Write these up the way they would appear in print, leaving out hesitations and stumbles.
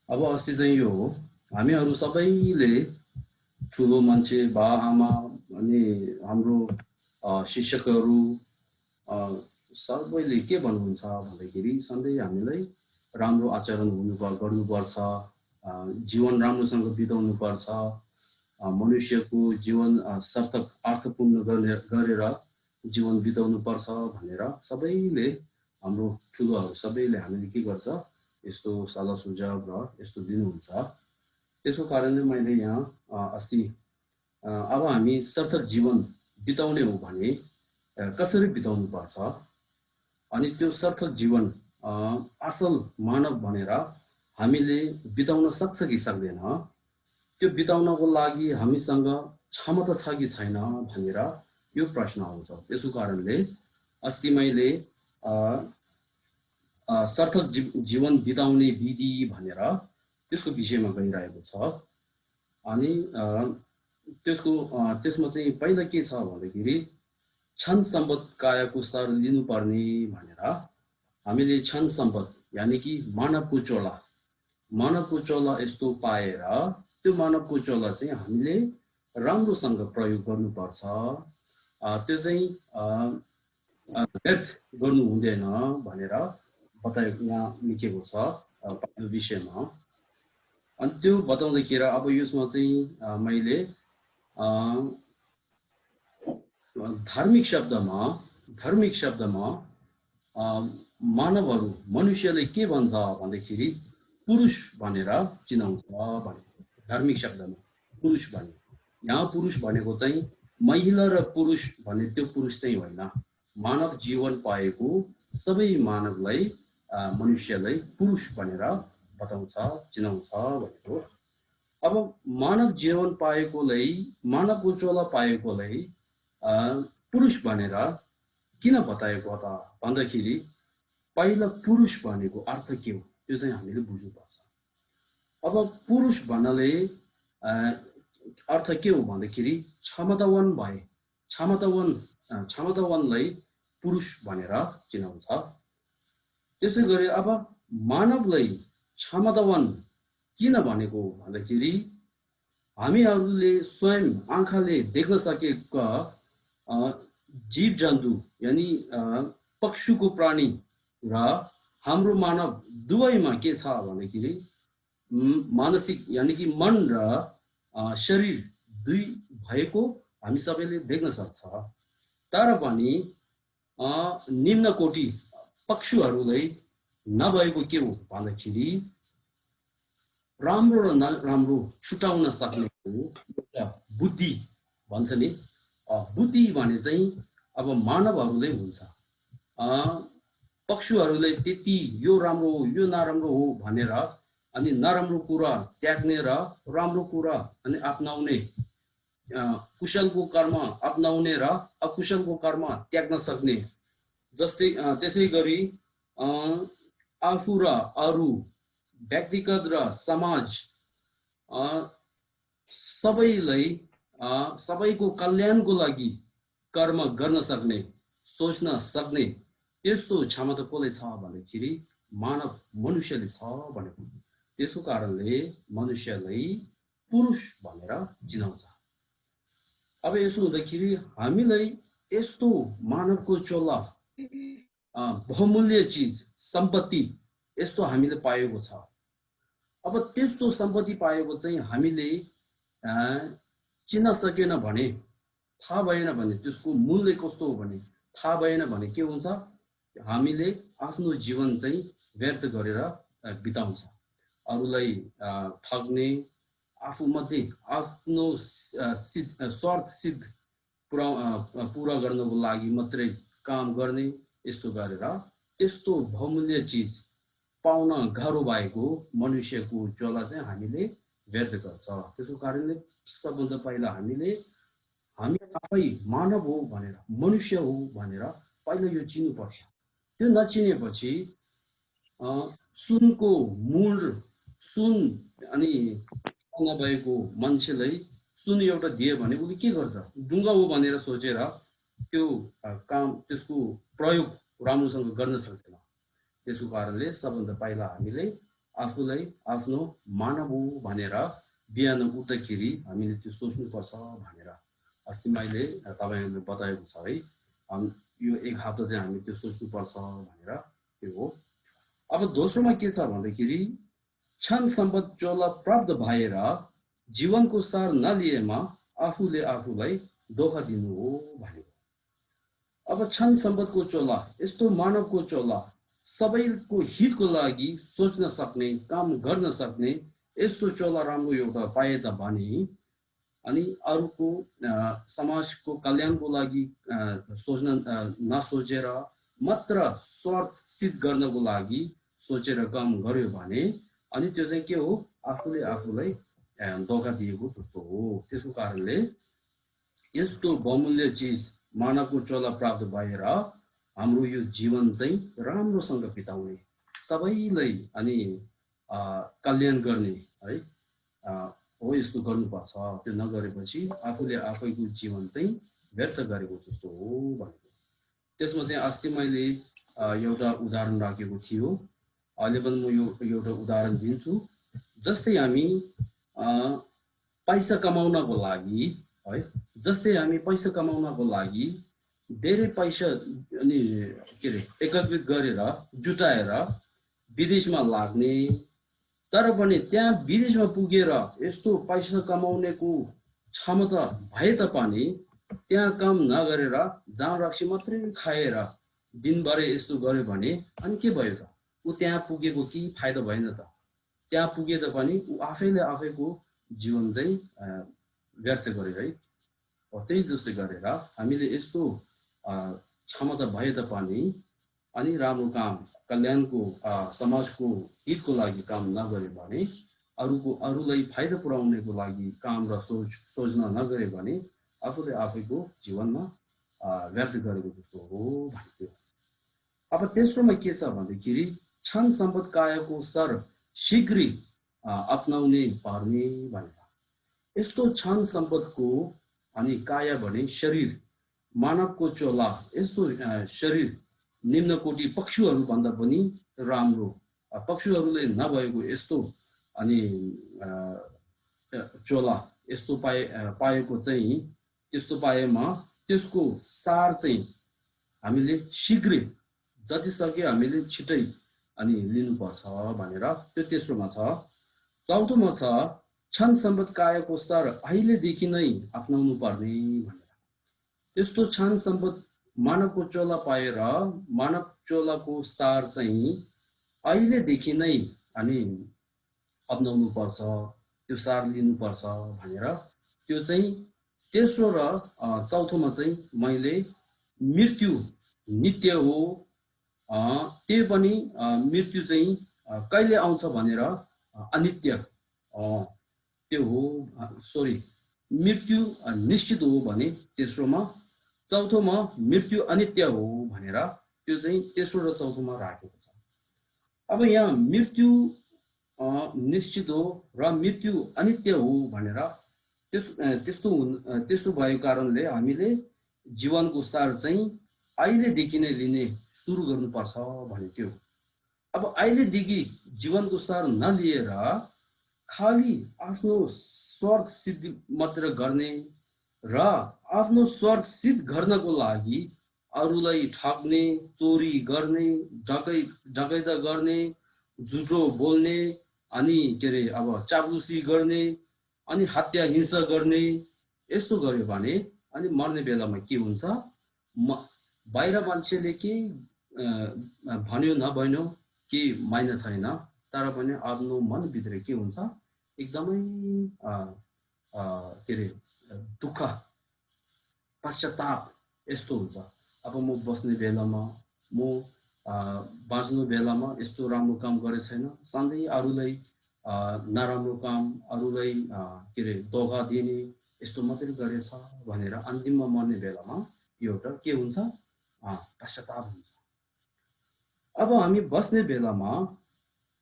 अब अस्ति चाहिँ यो हो हामीहरू सबैले ठुलो मान्छे बा आमा अनि हाम्रो शिक्षकहरू सबैले के भन्नुहुन्छ भन्दाखेरि सधैँ हामीलाई राम्रो आचरण गर्नुपर्छ, जीवन राम्रोसँग बिताउनु पर्छ, मनुष्यको जीवन सार्थक अर्थपूर्ण गरेर जीवन बिताउनु पर्छ भनेर सबैले हाम्रो ठुलोहरू सबैले हामीले के गर्छ यस्तो सल्लाह सुझाव र यस्तो दिनुहुन्छ। त्यसको कारणले मैले यहाँ अस्ति अब हामी सार्थक जीवन बिताउने हो भने कसरी बिताउनु पर्छ अनि त्यो सार्थक जीवन असल मानव बनेर हामीले बिताउन सक्छ कि सक्दैन, त्यो बिताउनको लागि हामीसँग क्षमता छ कि छैन भनेर यो प्रश्न आउँछ। त्यसको कारणले अस्ति मैले सार्थक जीवन बिताउने विधि भनेर त्यसको विषयमा गइरहेको छ। अनि त्यसमा चाहिँ पहिला के छ भन्दाखेरि क्षण सम्पद कायाको सर लिनुपर्ने भनेर हामीले क्षण सम्पद यानि कि मानवको चोला यस्तो पाएर त्यो मानवको चोला चाहिँ हामीले राम्रोसँग प्रयोग गर्नुपर्छ। त्यो चाहिँ व्यर्थ गर्नु हुँदैन भनेर बताएको यहाँ लेखेको छ यो विषयमा। अनि त्यो बताउँदाखेरि अब यसमा चाहिँ मैले धार्मिक शब्दमा मानवहरू मनुष्यले के भन्छ भन्दाखेरि पुरुष भनेर चिनाउँछ भने धार्मिक शब्दमा पुरुष भने। यहाँ पुरुष भनेको चाहिँ महिला र पुरुष भन्ने त्यो पुरुष चाहिँ होइन, मानव जीवन पाएको सबै मानवलाई मनुष्यलाई पुरुष भनेर बताउँछ चिनाउँछ भनेको। अब मानव जीवन पाएकोलाई मानवको चोला पाएकोलाई पुरुष भनेर किन बताएको त भन्दाखेरि पहिला पुरुष भनेको अर्थ के हो त्यो चाहिँ हामीले बुझ्नुपर्छ। अब पुरुष भन्नाले अर्थ के हो भन्दाखेरि क्षमतावानलाई पुरुष भनेर चिनाउँछ। त्यसै गरी अब मानवलाई क्षमतावान किन भनेको भन्दाखेरि हामीहरूले स्वयं आँखाले देख्न सकेका जीव जन्तु यानि पशुको प्राणी र हाम्रो मानव दुवैमा के छ भन्दाखेरि मानसिक यानि कि मन र शरीर दुई भएको हामी सबैले देख्न सक्छ। तर पनि निम्न कोटि पशुहरूलाई नभएको के हो भन्दाखेरि राम्रो र नराम्रो छुटाउन सक्ने एउटा बुद्धि भन्छ नि, बुद्धि भने चाहिँ अब मानवहरूले हुन्छ। पशुहरूले त्यति यो राम्रो हो यो नराम्रो हो भनेर अनि नराम्रो कुरा त्याग्ने र राम्रो कुरा अनि अपनाउने, कुशलको कर्म अपनाउने र अकुशलको कर्म त्याग्न सक्ने। जस्तै त्यसै गरी आफू र अरू व्यक्तिगत र समाज सबैको कल्याणको लागि कर्म गर्न सक्ने सोच्न सक्ने त्यस्तो क्षमता कसले छ भन्दाखेरि मानव मनुष्यले छ भनेको। त्यसको कारणले मनुष्यलाई पुरुष भनेर चिनाउँछ। अब यसो हुँदाखेरि हामीलाई यस्तो मानवको चोला बहुमूल्य चिज सम्पत्ति यस्तो हामीले पाएको छ। अब त्यस्तो सम्पत्ति पाएको चाहिँ हामीले चिन्न सकेन भने, थाहा भएन भने, त्यसको मूल्य कस्तो हो भने थाहा भएन भने के हुन्छ, हामीले आफ्नो जीवन चाहिँ व्यर्थ गरेर बिताउँछ। अरूलाई ठग्ने, आफूमध्ये आफ्नो स्वार्थ सिद्ध पुरा गर्नको लागि मात्रै काम गर्ने, यस्तो गरेर त्यस्तो बहुमूल्य चिज पाउन गाह्रो भएको मनुष्यको चोला चाहिँ हामीले व्यर्थ गर्छ। त्यसको कारणले सबभन्दा पहिला हामी आफै मानव हो भनेर, मनुष्य हो भनेर पहिला यो चिन्नुपर्छ। त्यो नचिनेपछि सुनको मूल सुन अनि नभएको मान्छेलाई सुन एउटा दियो भने उसले के गर्छ, ढुङ्गा हो भनेर सोचेर त्यो काम त्यसको प्रयोग राम्रोसँग गर्न सक्दैन। त्यसको कारणले सबभन्दा पहिला हामीले आफूलाई आफ्नो मानव हो भनेर बिहान उठ्दाखेरि हामीले त्यो सोच्नुपर्छ भनेर अस्ति मैले तपाईहरुले बताएको छ है। यो एक हप्ता चाहिँ हामी त्यो सोच्नुपर्छ भनेर त्यो हो। अब दोस्रोमा के छ भन्दाखेरि क्षण सम्पद चोला प्राप्त भएर जीवनको सार नलिएमा आफूले आफूलाई धोका दिनु हो भनेको। अब क्षण सम्पदको चोला यस्तो मानवको चोला सबैको हितको लागि सोच्न सक्ने काम गर्न सक्ने यस्तो चोला राम्रो एउटा पाए त भने अनि अरूको समाजको कल्याणको लागि सोच्न नसोचेर मात्र स्वार्थ सिद्ध गर्नको लागि सोचेर काम गर्यो भने अनि त्यो चाहिँ के हो आफूले आफूलाई धोका दिएको जस्तो हो। त्यसको कारणले यस्तो बहुमूल्य चीज मानवको चोला प्राप्त भएर हाम्रो यो जीवन चाहिँ राम्रोसँग बिताउने सबैलाई अनि कल्याण गर्ने है हो यस्तो गर्नुपर्छ। त्यो नगरेपछि आफूले आफैको जीवन चाहिँ व्यर्थ गरेको जस्तो हो भनेको। त्यसमा चाहिँ अस्ति मैले एउटा उदाहरण राखेको थियो। अहिले पनि म यो एउटा उदाहरण दिन्छु। जस्तै हामी पैसा कमाउनको लागि है जस्तै हामी पैसा कमाउनको लागि धेरै पैसा अनि के रे एकत्रित गरेर जुटाएर विदेशमा लाग्ने तर पनि त्यहाँ विदेशमा पुगेर यस्तो पैसा कमाउनेको क्षमता भए तापनि त्यहाँ काम नगरेर जाँड रक्सी मात्रै खाएर दिनभरि यस्तो गर्यो भने अनि के भयो त? उ त्यहाँ पुगेको के फाइदा भएन त? त्यहाँ पुगे तापनि उ आफैले आफैको जीवन चाहिँ व्यर्थ गर्यो है। त्यही जस्तै गरेर हामीले यस्तो क्षमता भए तापनि अनि राम्रो काम कल्याणको समाजको हितको लागि काम नगरे भने अरूलाई फाइदा पुर्याउनेको लागि काम र सोच्न नगरे भने आफूले आफैको जीवनमा व्यर्थ गरेको जस्तो हो भन्थ्यो। अब तेस्रोमा के छ भन्दाखेरि क्षण सम्पद कायाको सर शीघ्रै अपनाउने पर्ने भनेर। यस्तो क्षण सम्पदको अनि काया भने शरीर मानवको चोला यस्तो शरीर निम्न कोटी पक्षुहरू भन्दा पनि राम्रो पक्षुहरूले नभएको यस्तो अनि चोला यस्तो पाएको चाहिँ त्यस्तो पाएमा त्यसको सार चाहिँ हामीले शीघ्रै जति सक्यो हामीले छिटै अनि लिनुपर्छ भनेर त्यो तेस्रोमा छ। चौथोमा छ क्षण सम्पद कायाको सार अहिलेदेखि नै अपनाउनु पर्ने भनेर। यस्तो क्षण सम्पद मानवको चोला पाएर मानव चोलाको सार चाहिँ अहिलेदेखि नै अनि अपनाउनु पर्छ त्यो सार लिनुपर्छ भनेर त्यो चाहिँ तेस्रो र चौथोमा चाहिँ मैले मृत्यु नित्य हो त्यो पनि मृत्यु चाहिँ कहिले आउँछ भनेर अनित्य त्यो हो सरी मृत्यु निश्चित हो भने तेस्रोमा चौथोमा मृत्यु अनित्य हो भनेर त्यो चाहिँ तेस्रो र चौथोमा राखेको छ। अब यहाँ मृत्यु निश्चित हो र मृत्यु अनित्य हो भनेर त्यसो भएको कारणले हामीले जीवनको सार चाहिँ अहिलेदेखि नै लिने सुरु गर्नुपर्छ भन्थ्यो। अब अहिलेदेखि जीवनको सार नलिएर खाली आफ्नो स्वार्थ सिद्धि मात्र गर्ने र आफ्नो स्वार्थ सिद्ध गर्नको लागि अरूलाई ठग्ने चोरी गर्ने डकैता गर्ने झुटो बोल्ने अनि के रे अब चाप्लुसी गर्ने अनि हत्या हिंसा गर्ने यस्तो गर्यो भने अनि मर्ने बेलामा के हुन्छ बाहिर मान्छेले के भन्यो नभन्यो के माइना छैन तर पनि आफ्नो मनभित्र के हुन्छ एकदमै के रे दुःख पश्चाताप यस्तो हुन्छ। अब म बस्ने बेलामा म बाँच्नु बेलामा यस्तो राम्रो काम गरे छैन सधैँ अरूलाई नराम्रो काम अरूलाई के रे धोका दिने यस्तो मात्रै गरेछ भनेर अन्तिममा मर्ने बेलामा यो एउटा के हुन्छ पश्चाताप हुन्छ। अब हामी बस्ने बेलामा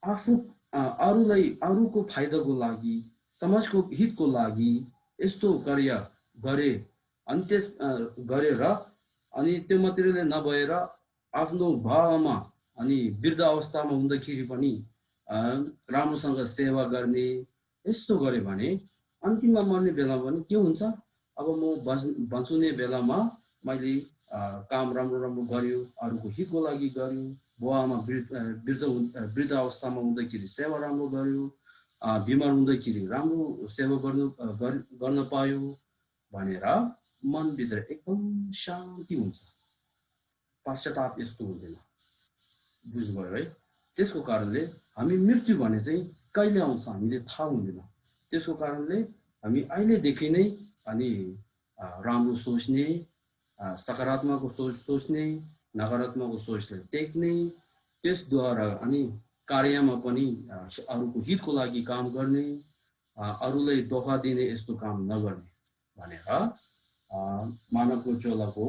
आफू अरूलाई अरूको फाइदाको लागि समाजको हितको लागि यस्तो कार्य गरे अनि त्यस गरेर अनि त्यो मात्रै नभएर आफ्नो बाबुआमा अनि वृद्ध अवस्थामा हुँदाखेरि पनि राम्रोसँग सेवा गर्ने यस्तो गरे भने अन्तिममा मर्ने बेलामा पनि के हुन्छ अब म बँच्ने बेलामा मैले काम राम्रो राम्रो गर्यो अरूको हितको लागि गर्यो बुवामा वृद्ध अवस्थामा हुँदाखेरि सेवा राम्रो गर्यो बिमार हुँदाखेरि राम्रो सेवा गर्न पायो भनेर मनभित्र एकदम शान्ति हुन्छ पश्चाताप यस्तो हुँदैन बुझ्नुभयो है त्यसको कारणले हामी मृत्यु भने चाहिँ कहिले आउँछ हामीले थाहा हुँदैन त्यसको कारणले हामी अहिलेदेखि नै अनि राम्रो सोच्ने सकारात्मक सोच्ने नकारात्मक सोचलाई टेक्ने त्यसद्वारा अनि कार्यमा पनि अरूको हितको लागि काम गर्ने अरूलाई धोका दिने यस्तो काम नगर्ने भनेर मानवको चोलाको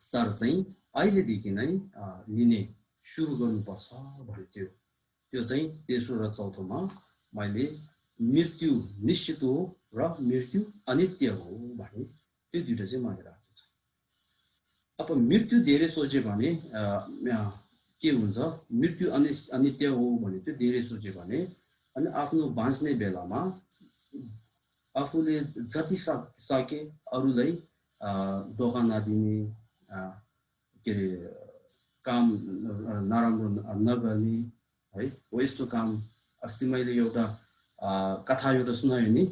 सर चाहिँ अहिलेदेखि नै लिने सुरु गर्नुपर्छ भन्थ्यो त्यो चाहिँ तेस्रो र चौथोमा मैले मृत्यु निश्चित हो र मृत्यु अनित्य हो भने त्यो दुईटा चाहिँ मैले राखेको छु अब मृत्यु धेरै सोचे भने के हुन्छ मृत्यु अनित्य हो भने त्यो धेरै सोचे भने अनि आफ्नो बाँच्ने बेलामा आफूले जति सके अरूलाई धोका नदिने के अरे काम नराम्रो नगर्ने है हो यस्तो काम अस्ति मैले एउटा कथा एउटा सुनायो नि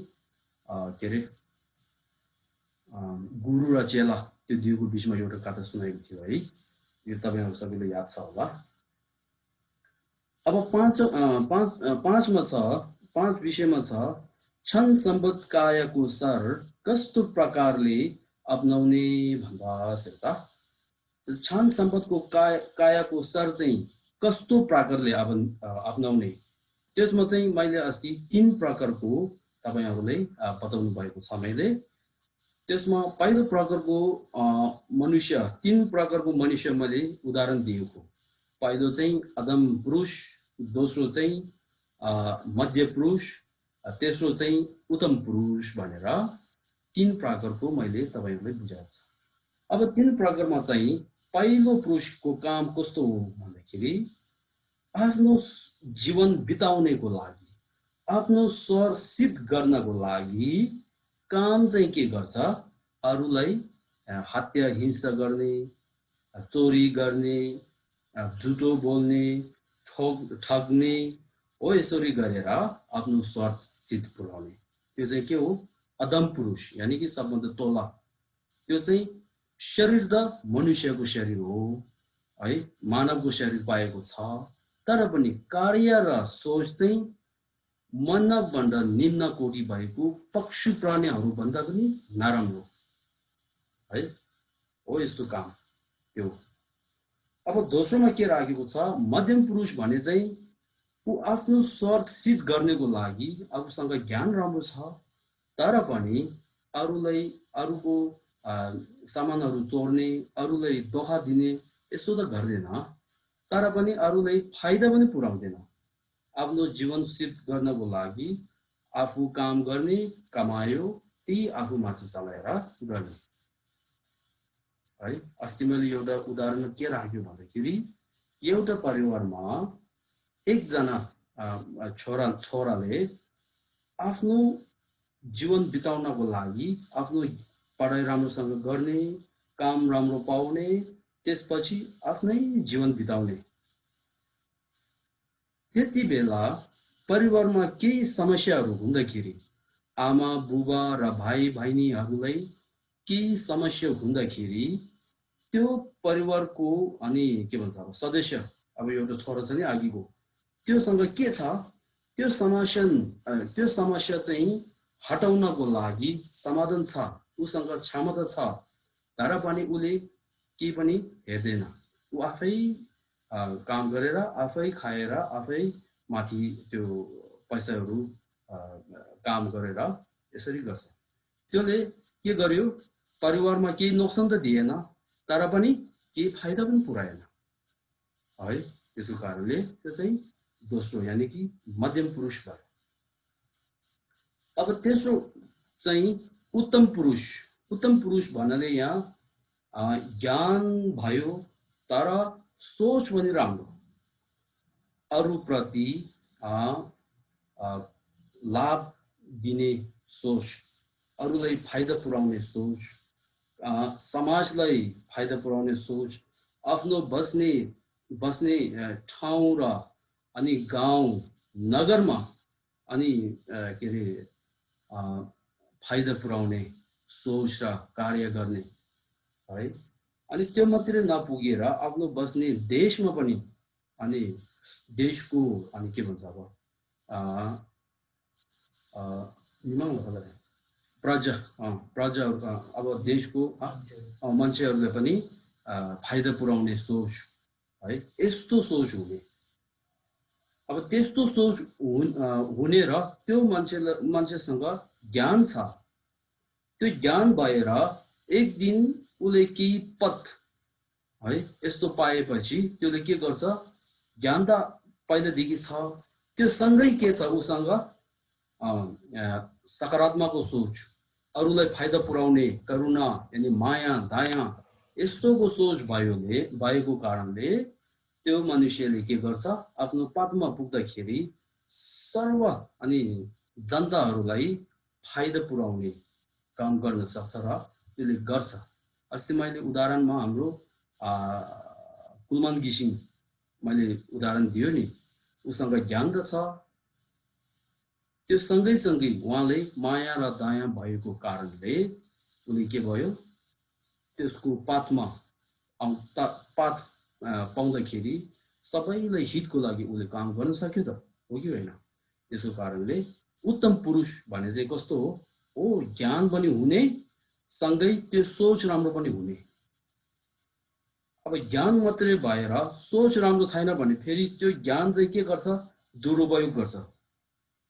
के अरे गुरु र चेला त्यो दुईको बिचमा एउटा कथा सुनाएको थियो है यो तपाईहरु सबैलाई याद छ होला अब पाँच विषयमा छ क्षण सम्पद कायाको सर कस्तो प्रकारले अपनाउने भन्दा सेता क्षण सम्पदको कायाको सर चाहिँ कस्तो प्रकारले अपनाउने त्यसमा चाहिँ मैले अस्ति 3 प्रकारको तपाईहरुलाई बताउनु भएको छ मैले त्यसमा पहिलो प्रकारको मनुष्य 3 प्रकारको मनुष्य मैले उदाहरण दिएको पहिलो चाहिँ अदम पुरुष दोस्रो चाहिँ मध्य पुरुष तेस्रो चाहिँ उत्तम पुरुष भनेर 3 प्रकारको मैले तपाईहरुलाई बुझाएको छ अब 3 प्रकारमा चाहिँ पहिलो पुरुषको काम कस्तो हो भन्दाखेरि आफ्नो जीवन बिताउनेको लागि आफ्नो स्वर सिद्ध गर्नको लागि काम चाहिँ के गर्छ अरूलाई हत्या हिंसा गर्ने चोरी गर्ने झुटो बोल्ने ठग्ने हो यसरी गरेर आफ्नो स्वार्थ सिद्ध पुर्याउने त्यो चाहिँ के हो अदम पुरुष यानी कि सबभन्दा तोला त्यो चाहिँ शरीर त मनुष्यको शरीर हो है मानवको शरीर पाएको छ तर पनि कार्य र सोच चाहिँ मानवभन्दा निम्न कोटि भएको पक्षी प्राणीहरू भन्दा पनि नराम्रो है हो यस्तो काम त्यो अब दोस्रोमा के राखेको छ मध्यम पुरुष भने चाहिँ उ आफ्नो स्वार्थ सिद्ध गर्नको लागि आफूसँग ज्ञान राम्रो छ तर पनि अरूको सामानहरू चोर्ने अरूलाई धोका दिने यसो त गर्दैन तर पनि अरूलाई फाइदा पनि पुर्याउँदैन आफ्नो जीवन सिद्ध गर्नको लागि आफू काम गर्ने कमायो त्यही आफू माथि चलाएर गर्ने है अस्ति मैले एउटा उदाहरण के राख्यो भन्दाखेरि एउटा परिवारमा एकजना छोराले आफ्नो जीवन बिताउनको लागि आफ्नो पढाइ राम्रोसँग गर्ने काम राम्रो पाउने त्यसपछि आफ्नै जीवन बिताउने त्यति बेला परिवारमा केही समस्याहरू हुँदाखेरि आमा बुबा र भाइ बहिनीहरूलाई केही समस्या हुँदाखेरि त्यो परिवारको अनि के भन्छ अब सदस्य अब एउटा छोरा छ नि अघिको त्योसँग के छ त्यो समस्या चाहिँ हटाउनको लागि समाधान छ उसँग क्षमता छ तर पनि उले केही पनि हेर्दैन उ आफै काम गरेर आफै खाएर आफै माथि त्यो पैसाहरू काम गरेर यसरी गर्छ त्यसले के गर्यो परिवारमा केही नोक्सान त दिएन तर पनि केही फाइदा पनि पुर्याएन है त्यसको कारणले त्यो चाहिँ दोस्रो यानी कि मध्यम पुरुष भयो अब तेस्रो चाहिँ उत्तम पुरुष भन्नाले यहाँ ज्ञान भयो तर सोच पनि राम्रो अरूप्रति लाभ दिने सोच, अरूलाई फाइदा पुर्याउने सोच, समाजलाई फाइदा पुर्याउने सोच, आफ्नो बस्ने ठाउँ र अनि गाउँ नगरमा अनि के रे फाइदा पुर्याउने सोच र कार्य गर्ने है। अनि त्यो मात्रै नपुगेर आफ्नो बस्ने देशमा पनि अनि देशको अनि के भन्छ अब प्रजा अब देशको मान्छेहरूले पनि फाइदा पुर्याउने सोच है, यस्तो सोच हुने। अब त्यस्तो सोच हुने र त्यो मान्छेसँग ज्ञान छ, त्यो ज्ञान भएर एक दिन उसले केही पद है यस्तो पाएपछि त्यसले के गर्छ, ज्ञान त पहिलादेखि छ, त्यो सँगै के छ उसँग सकारात्मक सोच, अरूलाई फाइदा पुर्याउने करुणा यानी माया दया यस्तोको सोच भएको कारणले त्यो मनुष्यले के गर्छ, आफ्नो पदमा पुग्दाखेरि सर्व अनि जनताहरूलाई फाइदा पुर्याउने काम गर्न सक्छ र त्यसले गर्छ। अस्ति मैले उदाहरणमा हाम्रो कुलमान घिसिङ मैले उदाहरण दियो नि, उसँग ज्ञान त छ, त्यो सँगै उहाँले माया र दया भएको कारणले उसले के भयो, त्यसको पातमा पात पाउँदाखेरि सबैलाई हितको लागि उसले काम गर्न सक्यो त, हो कि होइन? त्यसको कारणले उत्तम पुरुष भने चाहिँ कस्तो हो, ज्ञान पनि हुने सँगै त्यो सोच राम्रो पनि हुने। अब ज्ञान मात्रै भएर सोच राम्रो छैन भने फेरि त्यो ज्ञान चाहिँ के गर्छ, दुरुपयोग गर्छ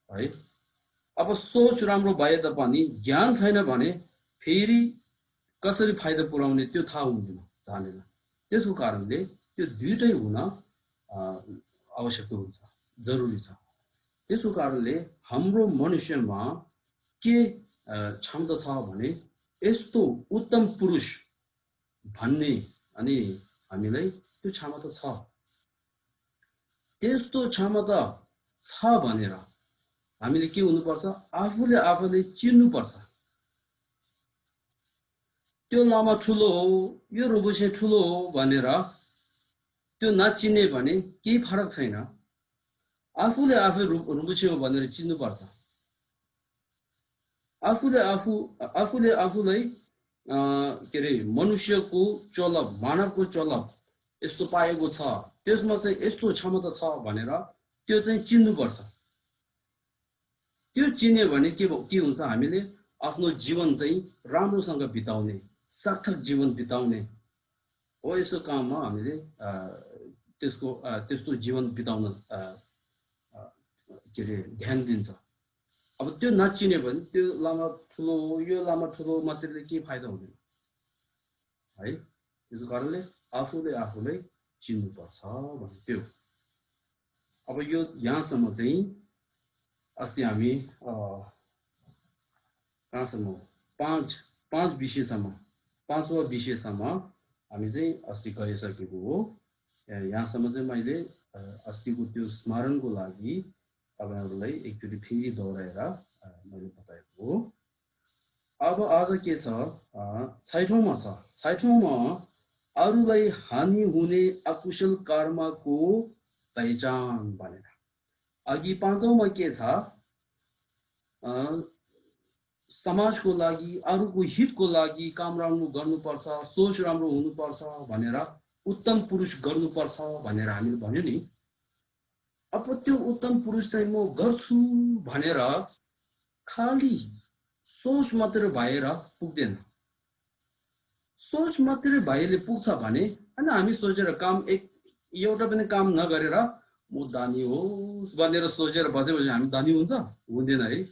है। अब सोच राम्रो भए तापनि ज्ञान छैन भने फेरि कसरी फाइदा पुर्याउने त्यो थाहा हुँदैन, जानेन। त्यसको कारणले त्यो दुईटै हुन आवश्यक हुन्छ, जरुरी छ। त्यसको कारणले हाम्रो मनुष्यमा के क्षमता छ भने यस्तो उत्तम पुरुष भन्ने अनि हामीलाई त्यो क्षमता छ। त्यस्तो क्षमता छ भनेर हामीले के हुनुपर्छ, आफूले चिन्नुपर्छ। त्यो लामा ठुलो हो, यो रुबुसे ठुलो हो भनेर त्यो नचिने भने केही फरक छैन। आफूले रुबुसे हो भनेर चिन्नुपर्छ। आफूले आफूलाई के अरे मनुष्यको चलब, मानवको चलब यस्तो पाएको छ, त्यसमा चाहिँ यस्तो क्षमता छ भनेर त्यो चाहिँ चिन्नुपर्छ। त्यो चिन्यो भने के हुन्छ, हामीले आफ्नो जीवन चाहिँ राम्रोसँग बिताउने, सार्थक जीवन बिताउने हो। यसो काममा हामीले त्यस्तो जीवन बिताउन के अरे ध्यान दिन्छ। अब त्यो नचिन्यो भने त्यो लामा ठुलो हो, यो लामा ठुलो मात्रैले के फाइदा हुँदैन है। त्यसको कारणले आफूलाई चिन्नुपर्छ भने त्यो। अब यो यहाँसम्म चाहिँ अस्ति हामी कहाँसम्म पाँच विषयसम्म, पाँचौं विषयसम्म हामी चाहिँ अस्ति गरिसकेको हो। यहाँसम्म चाहिँ मैले अस्तिको त्यो स्मरणको लागि तपाईहरुलाई एकचोटि फेरि दोहोऱ्याएर मैले बताएको हो। अब आज के छ, ६ठौँमा छ। ६ठौँमा अरूलाई हानि हुने अकुशल कर्मको पहिचान भनेर। अघि ५औँमा के छ, समाजको लागि, अरूको हितको लागि काम राम्रो गर्नुपर्छ, सोच राम्रो हुनुपर्छ भनेर उत्तम पुरुष गर्नुपर्छ भनेर हामीले भन्यो नि। अब त्यो उत्तम पुरुष चाहिँ म गर्छु भनेर खाली सोच मात्र भएर पुग्दैन। सोच मात्र भएले पुग्छ भने हैन, हामी सोचेर काम एउटा पनि काम नगरेर म दानी होस् भनेर सोचेर बसेपछि हामी दानी हुँदैन है।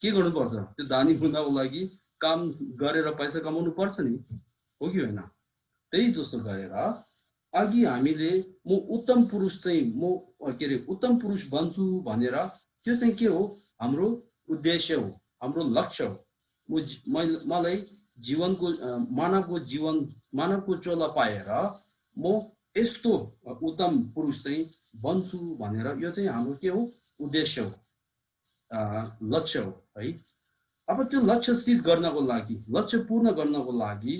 के गर्नुपर्छ, त्यो दानी हुनको लागि काम गरेर पैसा कमाउनु पर्छ नि, हो कि होइन? त्यही जस्तो गरेर अघि हामीले म उत्तम पुरुष चाहिँ उत्तम पुरुष बन्छु भनेर त्यो चाहिँ के हो, हाम्रो उद्देश्य हो, हाम्रो लक्ष्य हो। मलाई जीवनको मानवको चोला पाएर म यस्तो उत्तम पुरुष चाहिँ बन्छु भनेर यो चाहिँ हाम्रो के हो, उद्देश्य हो, लक्ष्य हो है। अब त्यो लक्ष्य सिद्ध गर्नको लागि, लक्ष्य पूर्ण गर्नको लागि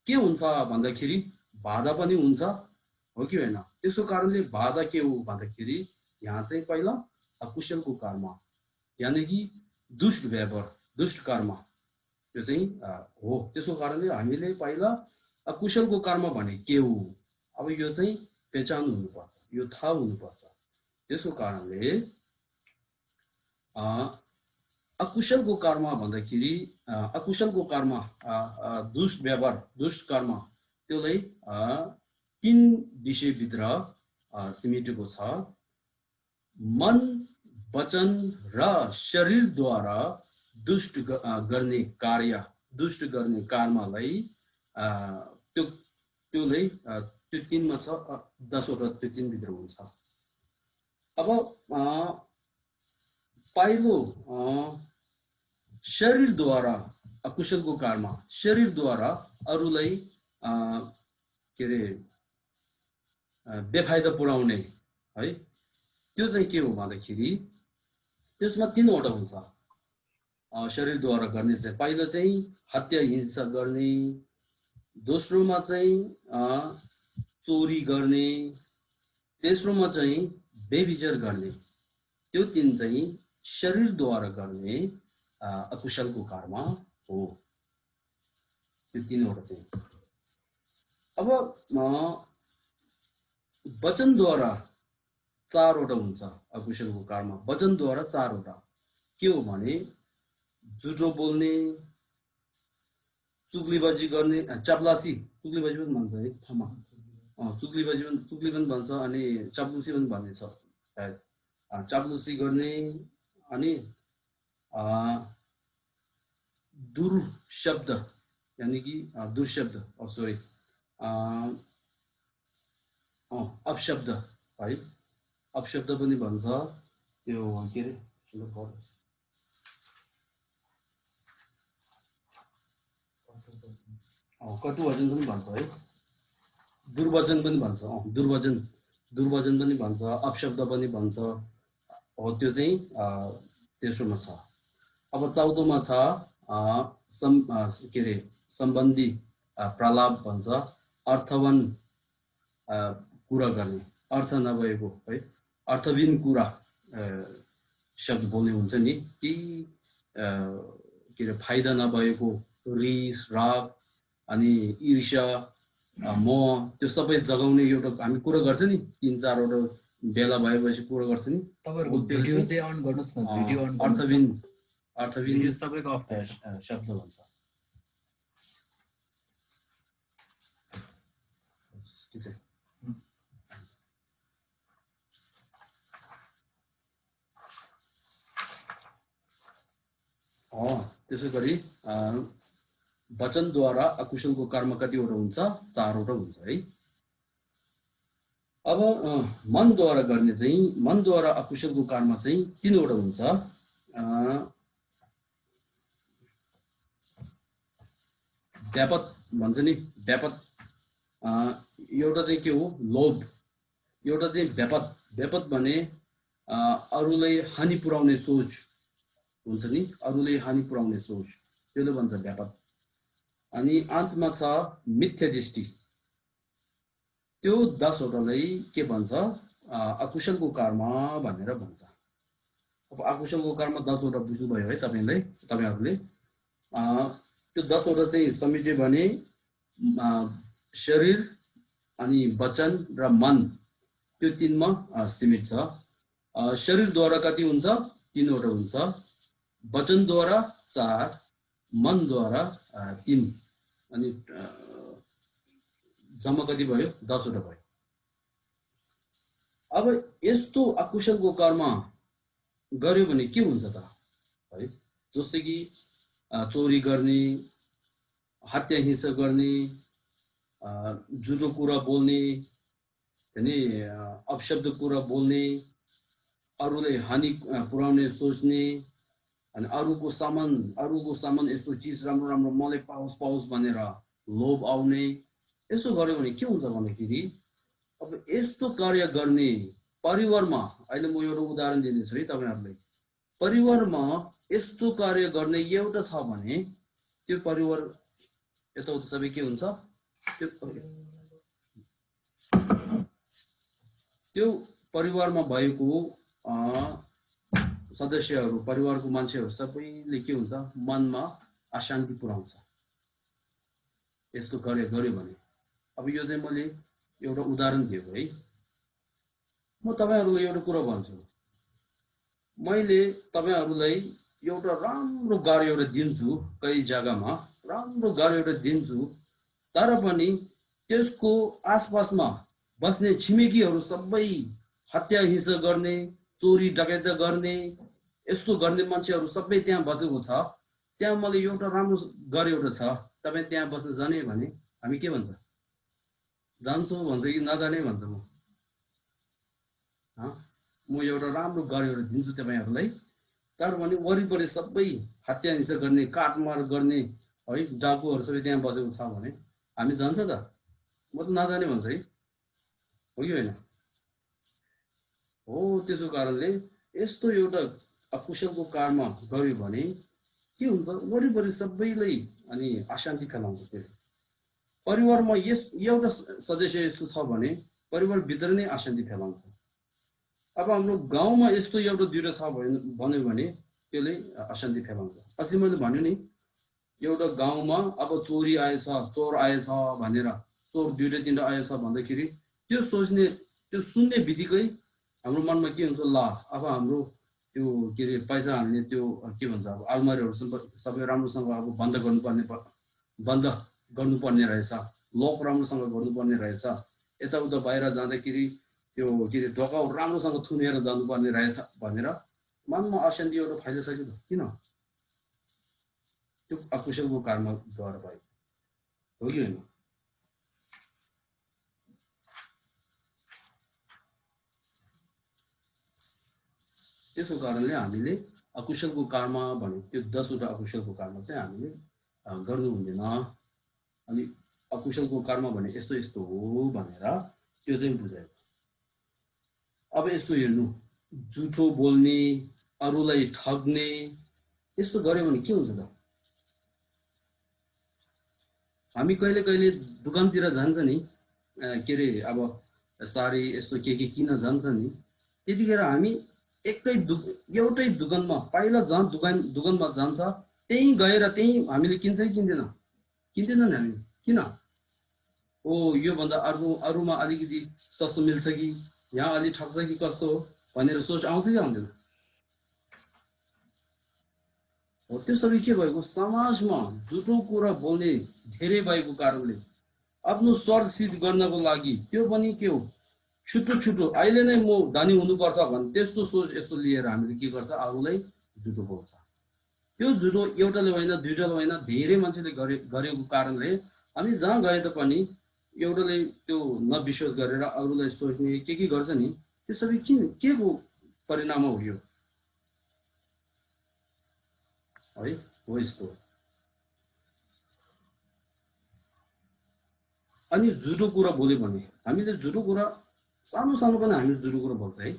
के हुन्छ भन्दाखेरि बाधा पनि हुन्छ, हो कि होइन? त्यसको कारणले बाधा के हो भन्दाखेरि यहाँ चाहिँ पहिला अकुशलको कर्म, यानी कि दुष्ट व्यवहार, दुष्ट कर्म, त्यो चाहिँ हो। त्यसको कारणले हामीले पहिला अकुशलको कर्म भने के हो, अब यो चाहिँ पहिचान हुनुपर्छ, यो थाहा हुनुपर्छ। त्यसको कारणले अकुशलको कर्म भन्दाखेरि अकुशलको कर्म, दुष्ट व्यवहार, दुष्ट कर्म, त्यसलाई 3 विषयभित्र सिमेटेको छ। मन, वचन र शरीरद्वारा दुष्ट गर्ने कार्य, दुष्ट गर्ने कर्मलाई त्योलाई त्यो 3 मा छ, 10 वटा त्यो 3 भित्र हुन्छ। अब पहिलो शरीरद्वारा अकुशलको कर्म, शरीरद्वारा अरूलाई के रे बेफाइदा पुर्याउने है, त्यो चाहिँ के हो भन्दाखेरि त्यसमा 3 वटा हुन्छ। शरीरद्वारा गर्ने चाहिँ पहिलो चाहिँ हत्या हिंसा गर्ने, दोस्रोमा चाहिँ चोरी गर्ने, तेस्रोमा चाहिँ बेविचार गर्ने। त्यो 3 चाहिँ शरीरद्वारा गर्ने अकुशलको कर्म हो, त्यो 3 वटा चाहिँ। अब वचनद्वारा 4 वटा हुन्छ अकुशलको कर्म, वचनद्वारा 4 वटा। के हो भने झुटो बोल्ने, चुगलीबाजी गर्ने, चाप्लासी, चुगलीबाजी पनि भन्छ है ठाउँमा, चुगली पनि भन्छ अनि चाप्लुसी पनि भन्ने छ सायद। चाप्लुसी गर्ने अनि दुर्शब्द, यानी कि दुर्शब्द, सरी अपशब्द है, अपशब्द पनि भन्छ। त्यो के रे कटु वचन पनि भन्छ है, दुर्वचन पनि भन्छ, दुर्वचन पनि भन्छ, अपशब्द पनि भन्छ, हो। त्यो चाहिँ तेस्रोमा छ। अब चौथोमा छ के रे सम्बन्धी प्रलाप भन्छ, अर्थवान कुरा गर्ने, अर्थ नभएको है, अर्थविन कुरा शब्द बोल्ने हुन्छ नि, कि के रे फाइदा नभएको, रिस, राग अनि ईर्ष्या, मोह, त्यो सबै जगाउने एउटा हामी कुरा गर्छ नि, 3-4 वटा बेला भएपछि कुरा गर्छ नि। तपाईहरुको भिडियो चाहिँ अन गर्नुस् न, भिडियो अन गर्नुस्। अर्थविन यो सबैको अफ शब्द भन्छ। ठीक छ। त्यसै गरी वचनद्वारा अकुशलको कर्म कतिवटा हुन्छ? 4 वटा हुन्छ है। अब मनद्वारा गर्ने चाहिँ, मनद्वारा अकुशलको कर्म चाहिँ 3 वटा हुन्छ। व्यापत भन्छ नि, व्यापत, एउटा चाहिँ के हो? लोभ। एउटा चाहिँ व्यापत, व्यापत भने अरूलाई हानि पुर्याउने सोच हुन्छ नि, अरूलाई हानि पुर्याउने सोच, त्यसले भन्छ व्यापत। अनि अन्तमा छ मिथ्या दृष्टि, त्यो 10 वटालाई के भन्छ? अकुशलको कर्म भनेर भन्छ। अब अकुशलको कर्म 10 वटा बुझ्नुभयो है तपाईहरुले। त्यो 10 वटा चाहिँ समेट्यो भने शरीर अनि वचन र मन, त्यो 3 मा सीमित छ। शरीरद्वारा कति हुन्छ? 3 वटा हुन्छ, वचनद्वारा 4, मनद्वारा 3, अनि जम्मा कति भयो? 10 वटा भयो। अब यस्तो अकुशलको कर्म गर्यो भने के हुन्छ त है? जस्तै कि चोरी गर्ने, हत्या हिंसा गर्ने, झुटो कुरा बोल्ने, अनि अपशब्द कुरा बोल्ने, अरूलाई हानि पुर्याउने सोच्ने, अनि अरूको सामान यस्तो चीज राम्रो मलाई पाओस् भनेर लोभ आउने, यसो गर्यो भने के हुन्छ भन्दाखेरि अब यस्तो कार्य गर्ने परिवारमा अहिले म एउटा उदाहरण दिनेछु है तपाईहरुलाई परिवारमा यस्तो कार्य गर्ने एउटा छ भने त्यो परिवार यताउता सबै के हुन्छ त्यो परिवारमा भएको सदस्यहरू परिवारको मान्छेहरू सबैले के हुन्छ मनमा अशान्ति पुर्याउँछ यस्तो कार्य गर्यो भने अब यो चाहिँ मैले एउटा उदाहरण दिएको है म तपाईहरुलाई एउटा कुरा भन्छु मैले तपाईहरुलाई एउटा राम्रो गाडी एउटा दिन्छु कही जग्गामा राम्रो गाडी एउटा दिन्छु तर पनि त्यसको आसपासमा बस्ने छिमेकीहरू सबै हत्या हिंसा गर्ने चोरी डकैती गर्ने यस्तो गर्ने मान्छेहरू सबै त्यहाँ बसेको छ त्यहाँ मलाई एउटा राम्रो गाडी एउटा छ तपाई त्यहाँ बस्न जाने भने हामी के भन्छ जान्छौ भन्छ कि नजाने भन्छ म एउटा राम्रो गाडी एउटा दिन्छु तपाईहरुलाई तर भने वरिपरि सबै हत्या हिंसा गर्ने काटमार गर्ने है डाकुहरू सबै त्यहाँ बसेको छ भने हामी जान्छ त म त नजाने भन्छ है हो कि हैन हो त्यसो कारणले यस्तो एउटा अकुशलको काममा गर्यो भने के हुन्छ वरिपरि सबैलाई अनि अशान्ति फैलाउँछ त्यसले परिवारमा एउटा सदस्य यस्तो छ भने परिवार भित्र नै अशान्ति फैलाउँछ अब हाम्रो गाउँमा यस्तो एउटा दुईटा छ भन्यो भने त्यसले अशान्ति फैलाउँछ अस्ति मैले भन्यो नि एउटा गाउँमा अब चोरी आएछ चोर आएछ भनेर चोर दुईटा तीनटा आएछ भन्दाखेरि त्यो सोच्ने त्यो सुन्ने बित्तिकै हाम्रो मनमा के हुन्छ ल अब हाम्रो त्यो के रे पैसा हाल्ने त्यो के भन्छ अब अलमारीहरु सबै राम्रोसँग अब बन्द गर्नुपर्ने रहेछ लक राम्रोसँग गर्नुपर्ने रहेछ यताउता बाहिर जाँदाखेरि त्यो के रे ढोका राम्रोसँग थुनेर जानुपर्ने रहेछ भनेर मनमा अशान्ति एउटा फैलिसक्यो त किन त्यो अकुशलको कारणमा गएर भयो हो कि हैन त्यसो कारणले हामीले अकुशलको काममा भने त्यो 10 वटा अकुशलको काममा चाहिँ हामीले गर्नु हुँदैन अनि अकुशलको कर्म भने यस्तो यस्तो हो भनेर त्यो चाहिँ बुझायो अब यस्तो हेर्नु झुठो बोल्ने अरूलाई ठग्ने यस्तो गर्यो भने के हुन्छ त हामी कहिले कहिले दुकानतिर जान्छ नि के रे अब सारी यस्तो के किन जान्छ नि त्यतिखेर हामी एउटै दुकानमा पहिला जहाँ दुकानमा जान्छ त्यही गएर त्यही हामीले किन्छ कि किन्दैन नि हामी किन ओ यो भन्दा अरूमा अलिकति सस्तो मिल्छ कि यहाँ अलि ठग्छ कि कस्तो भनेर सोच आउँछ कि आउँदैन हो त्यो सबै के भएको समाजमा झुटो कुरा बोल्ने धेरै भएको कारणले आफ्नो स्वार्थ सिद्ध गर्नको लागि त्यो पनि के हो छुटो अहिले नै म धनी हुनुपर्छ भन्छ त्यस्तो सोच यस्तो लिएर हामीले के गर्छ अरूलाई झुटो बोल्छ त्यो झुटो एउटाले होइन दुईटाले होइन धेरै मान्छेले गरेको कारणले हामी जहाँ गए पनि एउटाले त्यो नविश्वास गरेर अरूलाई सोच्ने के गर्छ नि त्यो सबै किन के को परिणाम हो यो है हो यस्तो अनि झुटो कुरा बोल्यो भने हामीले झुटो कुरा सानो पनि हामी झुटो कुरा बोल्छ है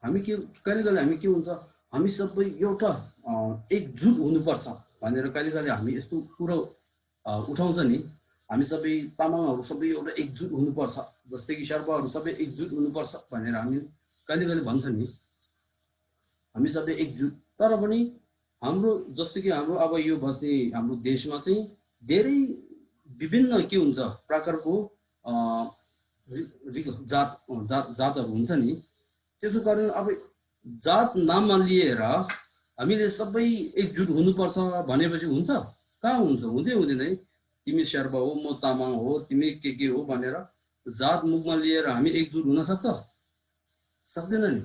हामी के कहिले हामी के हुन्छ हामी सबै एउटा एकजुट हुनुपर्छ भनेर कहिले हामी यस्तो कुरा उठाउँछ नि हामी सबै तामाङहरू सबै एउटा एकजुट हुनुपर्छ जस्तै कि शेर्पाहरू सबै एकजुट हुनुपर्छ भनेर हामी कहिले भन्छ नि हामी सबै एकजुट तर पनि हाम्रो जस्तो कि हाम्रो अब यो बस्ने हाम्रो देशमा चाहिँ धेरै विभिन्न के हुन्छ प्रकारको जातहरू हुन्छ नि त्यसो कारण अब जात नाममा लिएर हामीले सबै एकजुट हुनुपर्छ भनेपछि हुन्छ कहाँ हुन्छ हुँदैन है तिमी शेर्पा हो म तामाङ हो तिमी के हो भनेर जात मुखमा लिएर हामी एकजुट हुन सक्दैन नि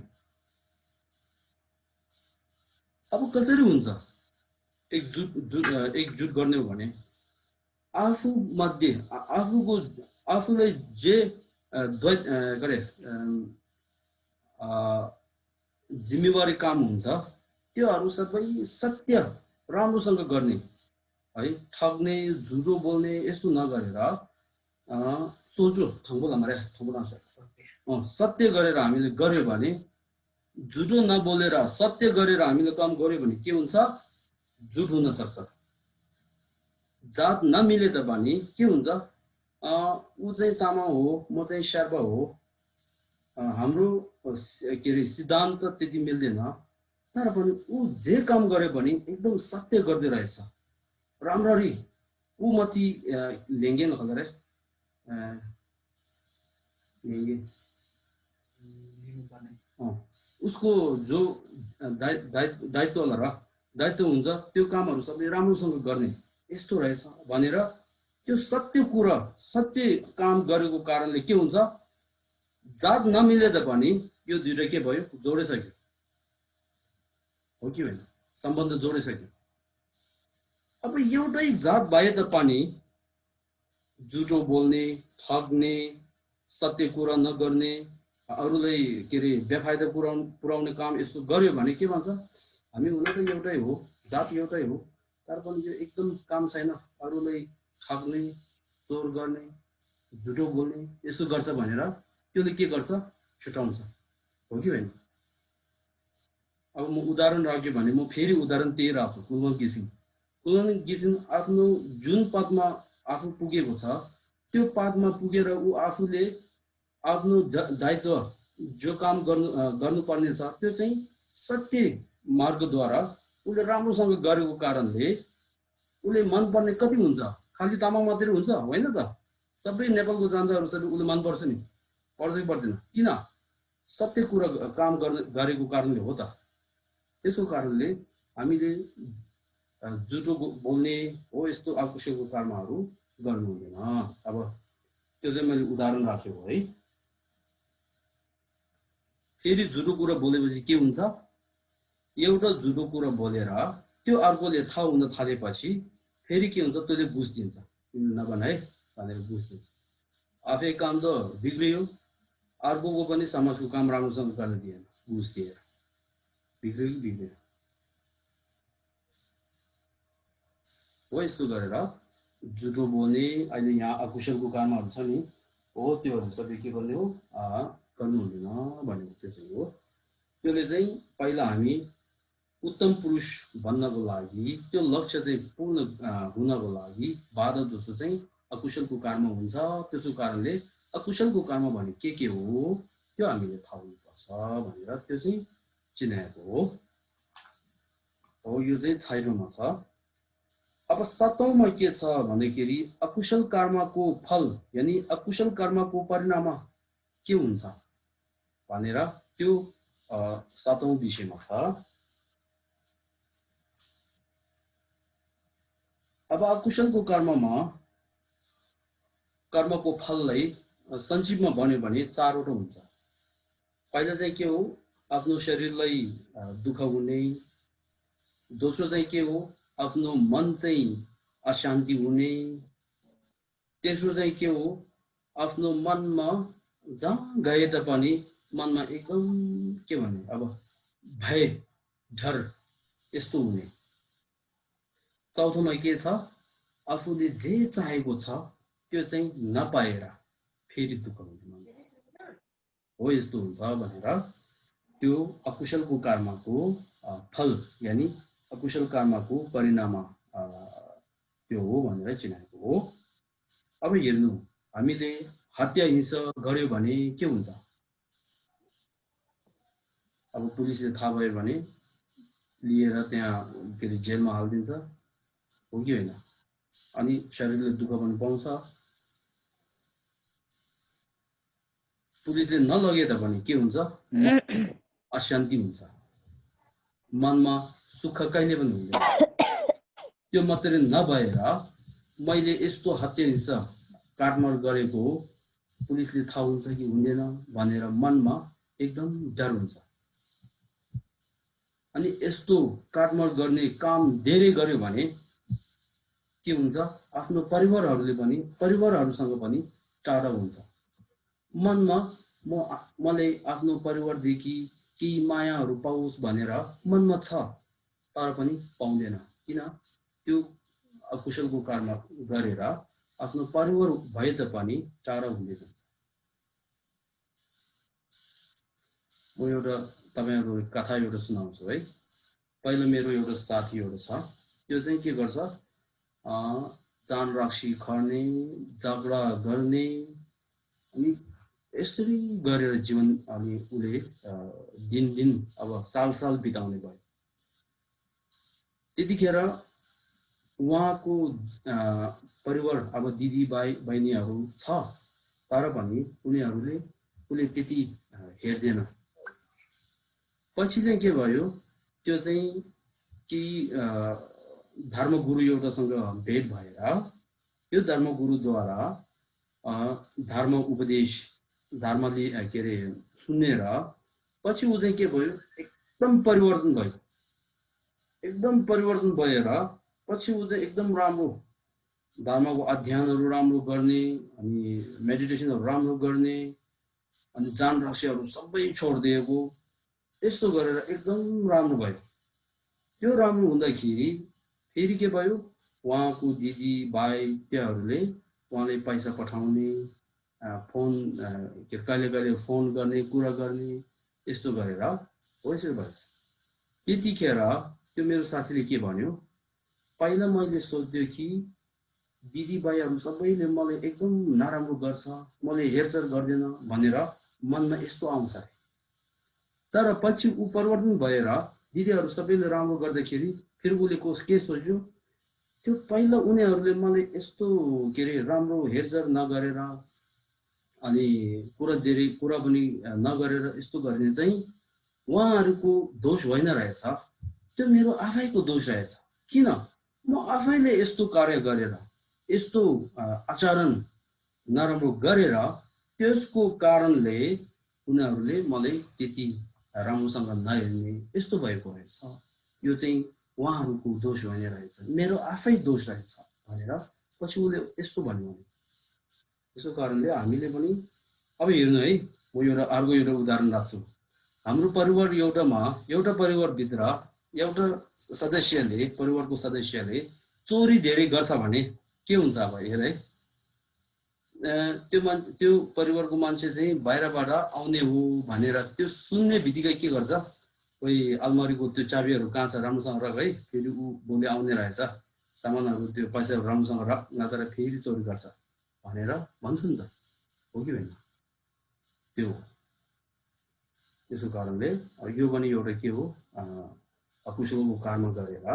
अब कसरी हुन्छ एकजुट गर्ने हो भने आफू मध्ये आफूलाई जे जिम्मेवारी काम हुन्छ त्योहरू सबै सत्य राम्रोसँग गर्ने है ठग्ने झुटो बोल्ने यस्तो नगरेर सोझो थङ्बो लामारे थङ्बो लान्छ सत्य गरेर हामीले गर्यो भने झुटो नबोलेर सत्य गरेर हामीले काम गर्यो भने के हुन्छ झुट हुन सक्छ जात नमिले त भने के हुन्छ ऊ चाहिँ तामाङ हो म चाहिँ शेर्पा हो हाम्रो के रे सिद्धान्त त्यति मिल्दैन तर पनि ऊ जे काम गर्यो भने एकदम सत्य गर्दै रहेछ राम्ररी ऊ मथि लेङ्गे नखगरे लेङ्गे उसको जो दायित्व होला र दायित्व हुन्छ त्यो कामहरू सबै राम्रोसँग गर्ने यस्तो रहेछ भनेर त्यो सत्य कुरा सत्य काम गरेको कारणले के हुन्छ जात नमिले त पनि यो दुईटा के भयो जोडिसक्यो हो कि होइन सम्बन्ध जोडिसक्यो अब एउटै जात भए त पनि झुटो बोल्ने ठग्ने सत्य कुरा नगर्ने अरूलाई के रे बेफाइदा पुर्याउने काम यस्तो गर्यो भने के भन्छ हामी हुन त एउटै हो जात एउटै हो तर पनि यो एकदम काम छैन अरूलाई ठग्ने चोर गर्ने झुटो बोल्ने यसो गर्छ भनेर त्यसले के गर्छ छुटाउँछ हो कि होइन अब म उदाहरण राख्यो भने म फेरि उदाहरण त्यही राख्छु कुलमान घिसिङ आफ्नो जुन पदमा आफू पुगेको छ त्यो पदमा पुगेर ऊ आफूले आफ्नो दायित्व जो काम गर्नुपर्ने छ त्यो चाहिँ सत्य मार्गद्वारा उसले राम्रोसँग गरेको कारणले उसले मनपर्ने कति हुन्छ खालि तामाङ मात्रै हुन्छ होइन त सबै नेपालको जनताहरू सबै उसले मनपर्छ नि पर्छ कि पर्दैन किन सत्य कुरा काम गरेको कारणले हो त त्यसको कारणले हामीले झुटो बोल्ने हो यस्तो अकुशलको कर्महरू गर्नु हुँदैन अब त्यो चाहिँ मैले उदाहरण राखेको है फेरि झुटो कुरा बोलेपछि के हुन्छ एउटा झुटो कुरा बोलेर त्यो अर्कोले थाहा हुन थालेपछि फेरि के हुन्छ त्यसले बुझ दिन्छ तिमीले नभन है भनेर बुझ दिन्छ आफै काम त बिग्रियो अर्कोको पनि समाजको काम राम्रोसँग गर्न दिएन बुझ दिएर बिग्रियो कि बिग्रियो हो यस्तो गरेर झुटो बोल्ने अहिले यहाँ अकुशलको कामहरू छ नि हो त्योहरू सबै के गर्ने हो गर्नु हुँदैन भनेको त्यो चाहिँ हो त्यसले चाहिँ पहिला हामी उत्तम पुरुष बन्नको लागि त्यो लक्ष्य चाहिँ पूर्ण हुनको लागि बाधा जस्तो चाहिँ अकुशलको कर्म हुन्छ त्यसको कारणले अकुशलको कर्म भने के हो त्यो हामीले थाहा हुनुपर्छ भनेर त्यो चाहिँ चिनाएको हो यो चाहिँ 6औँमा छ अब 7औँमा के छ भन्दाखेरि अकुशल कर्मको फल यानी अकुशल कर्मको परिणाम के हुन्छ भनेर त्यो 7औं विषयमा छ अब अकुशलको कर्मको फललाई संक्षिप्तमा भन्यो भने 4वटा हुन्छ पहिला चाहिँ के हो आफ्नो शरीरलाई दुःख हुने दोस्रो चाहिँ के हो आफ्नो मन चाहिँ अशान्ति हुने तेस्रो चाहिँ के हो आफ्नो मनमा जहाँ गए तापनि मनमा एकदम के भन्ने अब भय डर यस्तो हुने चौथोमा के छ आफूले जे चाहेको छ त्यो चाहिँ नपाएर फेरि दुःख हुने हो यस्तो हुन्छ भनेर त्यो अकुशलको कर्मको फल यानी अकुशल कर्मको परिणाम त्यो हो भनेर चिनाएको हो अब हेर्नु हामीले हत्या हिंसा गर्यो भने के हुन्छ अब पुलिसले थाहा भयो भने लिएर त्यहाँ के रे जेलमा हाल्दिन्छ हो कि होइन अनि शरीरले दुःख पनि पाउँछ पुलिसले नलगे तापनि के हुन्छ अशान्ति हुन्छ मनमा सुख कहिले पनि हुँदैन त्यो मात्रै नभएर मैले यस्तो हत्या हिंसा काटमार गरेको पुलिसले थाहा हुन्छ कि हुँदैन भनेर मनमा एकदम डर हुन्छ अनि यस्तो काटमार गर्ने काम धेरै गर्यो भने के हुन्छ आफ्नो परिवारहरूसँग पनि टाढा हुन्छ मनमा मलाई आफ्नो परिवारदेखि केही मायाहरू पाओस् भनेर मनमा छ तर पनि पाउँदैन किन त्यो अकुशलको कर्म गरेर आफ्नो परिवार भए तापनि टाढा हुँदै जान्छ। म एउटा तपाईहरु कथा एउटा सुनाउँछु है। पहिला मेरो एउटा साथी एउटा छ, त्यो चाहिँ के गर्छ, चान राक्षी खर्ने, झगडा गर्ने, अनि यसरी गरेर जीवन अनि उले दिन दिन अब साल साल बिताउने भयो। त्यतिखेर उहाँको परिवार अब दिदी भाइ बहिनीहरू छ, तर पनि उले त्यति हेर्दैन। पछि चाहिँ के भयो, त्यो चाहिँ कि धर्मगुरु एउटासँग भेट भएर त्यो धर्मगुरुद्वारा धर्म उपदेश धर्मले के अरे सुनेर पछि ऊ चाहिँ के भयो, एकदम परिवर्तन भयो। एकदम परिवर्तन भएर पछि ऊ चाहिँ एकदम राम्रो धर्मको अध्ययनहरू राम्रो गर्ने, अनि मेडिटेसनहरू राम्रो गर्ने, अनि जान रक्सीहरू सबै छोडिदिएको, यस्तो गरेर एकदम राम्रो भयो। त्यो राम्रो हुँदाखेरि फेरि के भयो, उहाँको दिदी भाइ त्यहाँहरूले उहाँले पैसा पठाउने, फोन कहिले कहिले फोन गर्ने, कुरा गर्ने, यस्तो गरेर पैसा भएछ। त्यतिखेर त्यो मेरो साथीले के भन्यो, पहिला मैले सोध्यो कि दिदी भाइहरू सबैले मलाई एकदम नराम्रो गर्छ, मलाई हेरचाह गर्दैन भनेर मनमा यस्तो आउँछ। तर पछि ऊ परिवर्तन भएर दिदीहरू सबैले राम्रो गर्दाखेरि फेरि उसले के सोच्यो, त्यो पहिला उनीहरूले मलाई यस्तो के अरे राम्रो हेरचाह नगरेर अनि कुरा पनि नगरेर यस्तो गर्ने चाहिँ उहाँहरूको दोष होइन रहेछ, त्यो मेरो आफैको दोष रहेछ। किन म आफैले यस्तो कार्य गरेर यस्तो आचरण नराम्रो गरेर त्यसको कारणले उनीहरूले मलाई त्यति राम्रोसँग नहेर्ने यस्तो भएको रहेछ। यो चाहिँ उहाँहरूको दोष होइन रहेछ, मेरो आफै दोष रहेछ भनेर पछि उसले यस्तो भन्यो। यसो कारणले हामीले पनि अब हेर्नु है, म अर्को एउटा उदाहरण राख्छु। हाम्रो परिवार एउटा परिवारभित्र एउटा सदस्यले, परिवारको सदस्यले चोरी धेरै गर्छ भने के हुन्छ अब हेर है। त्यो परिवारको मान्छे चाहिँ बाहिरबाट आउने हो भनेर त्यो सुन्ने बित्तिकै के गर्छ, कोही अलमारीको त्यो चाबीहरू कहाँ छ राम्रोसँग राख है, फेरि ऊ भोलि आउने रहेछ, सामानहरू त्यो पैसाहरू राम्रोसँग राख, नत्र फेरि चोरी गर्छ भनेर भन्छ नि त, हो कि होइन? त्यो त्यसको कारणले यो पनि एउटा के हो, अकुशलको कर्म गरेर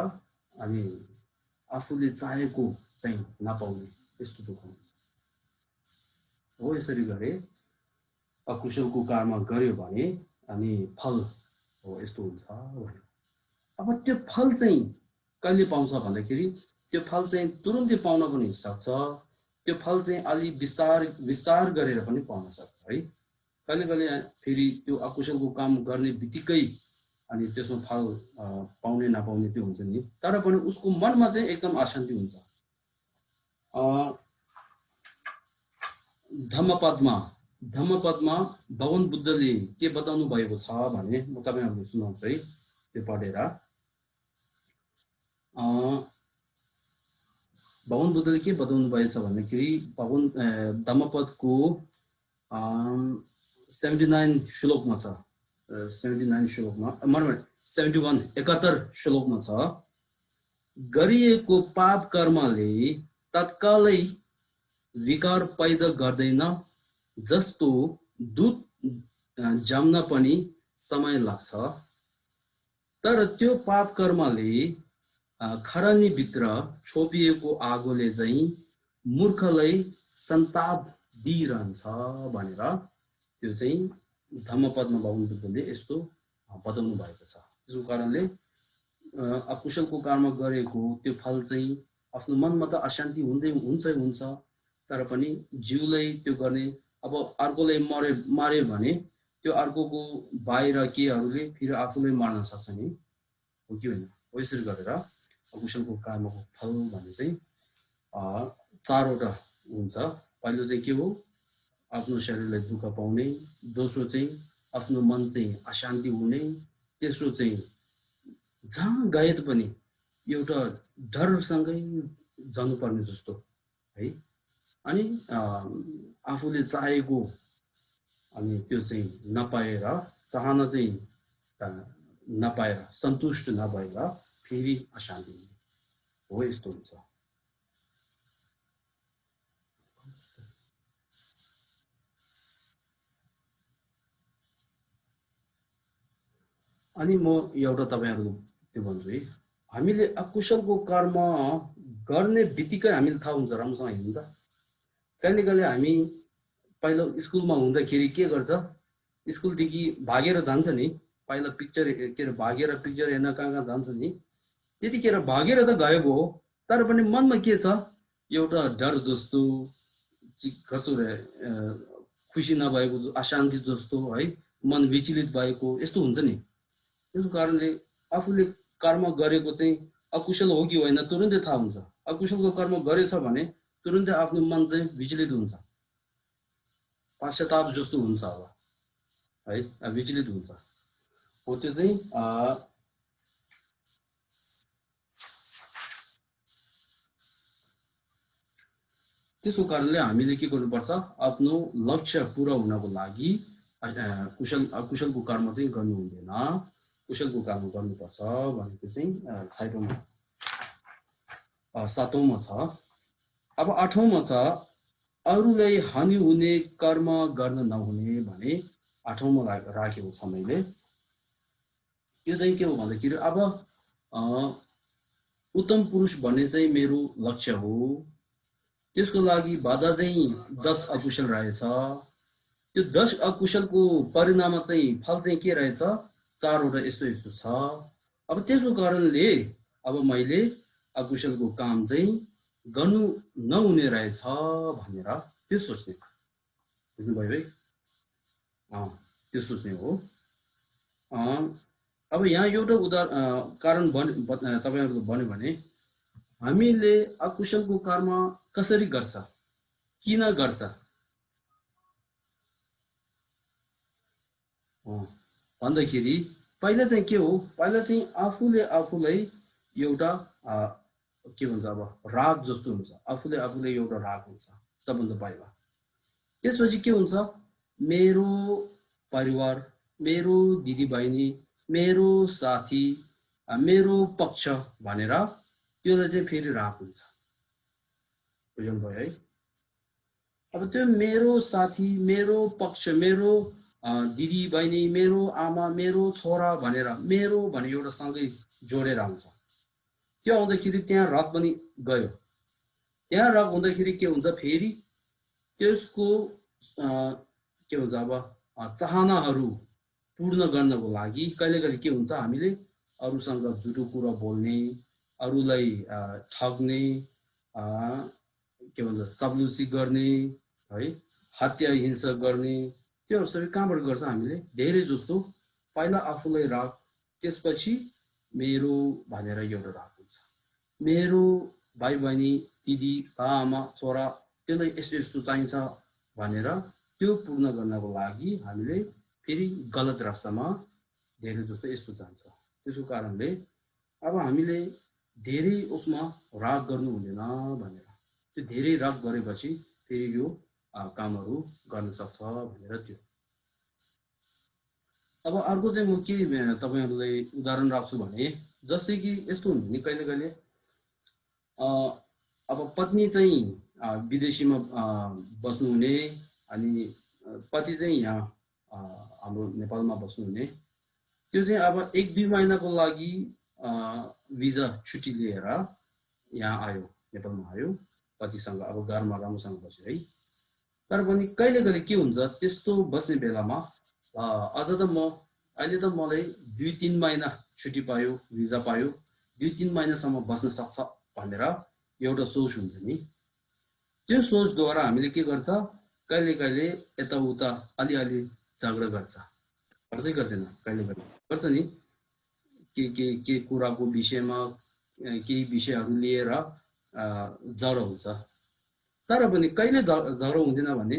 अनि आफूले चाहेको चाहिँ नपाउने यस्तो दुःख हुन्छ। हो यसरी गरे अकुशलको कर्म गर्यो भने अनि फल हो यस्तो हुन्छ भन्यो। अब त्यो फल चाहिँ कहिले पाउँछ भन्दाखेरि त्यो फल चाहिँ तुरुन्तै पाउन पनि सक्छ, त्यो फल चाहिँ अलि विस्तार गरेर पनि पाउन सक्छ है। कहिले कहिले फेरि त्यो अकुशलको काम गर्ने बित्तिकै अनि त्यसमा फल पाउने नपाउने त्यो हुन्छ नि, तर पनि उसको मनमा चाहिँ एकदम अशान्ति हुन्छ। धम्मपदमा भगवान बुद्धले के बताउनु भएको छ भने म तपाईहरुलाई सुनाउँछु है, त्यो पढेर। भगवान बुद्धले के बताउनु भएछ भन्दाखेरि भगवान धम्मपदको 79 श्लोकमा छ, 79 श्लोकमा 71 श्लोकमा छ, गरिएको पाप कर्मले तत्कालै विकार पैदा गर्दैन, जस्तो दूध जम्न पनि समय लाग्छ, तर त्यो पाप कर्मले खरानी भित्र छोपिएको आगोले चाहिँ मूर्खलाई सन्ताप दिइरहन्छ भनेर त्यो चाहिँ धम्मपदमा भगवान बुद्धले यस्तो बताउनु भएको छ। त्यसको कारणले अकुशलको कर्म गरेको त्यो फल चाहिँ आफ्नो मनमा त अशान्ति हुन्छ, तर पनि जीवलाई त्यो गर्ने, अब अर्कोलाई मार्यो भने त्यो अर्कोको बाहिर केहरूले फेरि आफूलाई मार्न सक्छ नि, हो कि होइन? यसरी गरेर अकुशलको कर्मको फल भन्ने चाहिँ चारवटा हुन्छ। पहिलो चाहिँ के हो, आफ्नो शरीरलाई दुःख पाउने, दोस्रो चाहिँ आफ्नो मन चाहिँ अशान्ति हुने, तेस्रो चाहिँ जहाँ गए पनि एउटा डरसँगै जानुपर्ने जस्तो है, अनि आफूले चाहेको अनि त्यो चाहिँ नपाएर चाहना चाहिँ नपाएर सन्तुष्ट नभएर फेरि अशान्ति हो यस्तो हुन्छ। अनि म एउटा तपाईहरुको त्यो भन्छु है, हामीले अकुशलको कर्म गर्ने बित्तिकै हामीले थाहा हुन्छ राम्रोसँग हेर्नु त। कहिले कहिले हामी पहिलो स्कुलमा हुँदाखेरि के गर्छ, स्कुलदेखि भागेर जान्छ नि, पहिला पिक्चर के अरे भागेर पिक्चर हेर्न कहाँ जान्छ नि, त्यतिखेर भागेर त गएको हो, तर पनि मनमा के छ एउटा डर जस्तो, कसो रे खुसी नभएको, अशान्ति जस्तो है, मन विचलित भएको यस्तो हुन्छ नि। त्यसको कारणले आफूले कर्म गरेको चाहिँ अकुशल हो कि होइन तुरुन्तै थाहा हुन्छ। अकुशलको कर्म गरेछ भने तुरुन्तै आफ्नो मन चाहिँ विचलित हुन्छ, पश्चाताप जस्तो हुन्छ अब है, विचलित हुन्छ हो। त्यो चाहिँ त्यसको कारणले हामीले के गर्नुपर्छ, आफ्नो लक्ष्य पूरा हुनको लागि अकुशलको कर्म चाहिँ गर्नु हुँदैन, कुशलको कर्म गर्नुपर्छ भनेको चाहिँ 7औंमा छ। अब 8औंमा छ, अरूलाई हानि हुने कर्म गर्न नहुने भने 8औंमा राखेको छ मैले। यो चाहिँ के हो भन्दाखेरि अब उत्तम पुरुष भन्ने चाहिँ मेरो लक्ष्य हो, त्यसको लागि बाधा चाहिँ 10 अकुशल रहेछ। त्यो 10 अकुशलको परिणाम चाहिँ फल चाहिँ के रहेछ, 4 वटा यस्तो यस्तो छ। अब त्यसको कारणले अब मैले अकुशलको काम चाहिँ गर्नु नहुने रहेछ भनेर त्यो सोच्ने, बुझ्नुभयो है? त्यो सोच्ने हो। अब यहाँ एउटा कारण तपाईहरुको भन्यो भने हामीले अकुशलको कर्म कसरी गर्छ, किन गर्छ भन्दाखेरि पहिला चाहिँ के हो, पहिला चाहिँ आफूले आफूलाई एउटा के भन्छ अब राग जस्तो हुन्छ, आफूले आफूलाई एउटा राग हुन्छ सबभन्दा पहिला। त्यसपछि के हुन्छ, मेरो परिवार, मेरो दिदीबहिनी, मेरो साथी, मेरो पक्ष भनेर त्यसले चाहिँ फेरि राग हुन्छ, बुझ्नुभयो है? अब त्यो मेरो साथी, मेरो पक्ष, मेरो दिदी बहिनी, मेरो आमा, मेरो छोरा भनेर मेरो भने एउटा सँगै जोडेर आउँछ। त्यो आउँदाखेरि त्यहाँ राग पनि गयो। त्यहाँ राग हुँदाखेरि के हुन्छ, फेरि त्यसको के भन्छ अब चाहनाहरू पूर्ण गर्नको लागि कहिले कहिले के हुन्छ, हामीले अरूसँग झुटो कुरा बोल्ने, अरूलाई ठग्ने, के भन्छ चाप्लुसी गर्ने है, हत्या हिंसा गर्ने, त्यो सबै कहाँबाट गर्छ हामीले, धेरै जस्तो पहिला आफूलाई राग, त्यसपछि मेरो भनेर एउटा राग हुन्छ, मेरो भाइ बहिनी, दिदी, आमा, छोरा, त्यसलाई यस्तो यस्तो चाहिन्छ भनेर त्यो पूर्ण गर्नको लागि हामीले फेरि गलत रास्तामा धेरै जस्तो यस्तो जान्छ। त्यसको कारणले अब हामीले धेरै उसमा राग गर्नु हुँदैन भनेर, त्यो धेरै राग गरेपछि फेरि यो कामहरू गर्न सक्छ भनेर त्यो। अब अर्को चाहिँ म के तपाईहरुलाई उदाहरण राख्छु भने, जस्तै कि यस्तो हुन्छ नि कहिले कहिले अब पत्नी चाहिँ विदेशीमा बस्नुहुने अनि पति चाहिँ यहाँ हाम्रो नेपालमा बस्नुहुने, त्यो चाहिँ अब 1-2 महिनाको लागि भिजा छुट्टी लिएर यहाँ आयो, नेपालमा आयो, पतिसँग अब घरमा राम्रोसँग बस्यो है। तर पनि कहिले कहिले के हुन्छ, त्यस्तो बस्ने बेलामा अझ त म अहिले त मलाई 2-3 महिना छुट्टी पायो, भिजा पायो, 2-3 महिनासम्म बस्न सक्छ भनेर एउटा सोच हुन्छ नि। त्यो सोचद्वारा हामीले के गर्छ, कहिले कहिले यताउता अलिअलि झगडा गर्छ, गर्छै गर्दैन, कहिले कहिले गर्छ नि, के कुराको विषयमा केही विषयहरू लिएर झगडा हुन्छ। तर पनि कहिले झगडा हुँदैन भने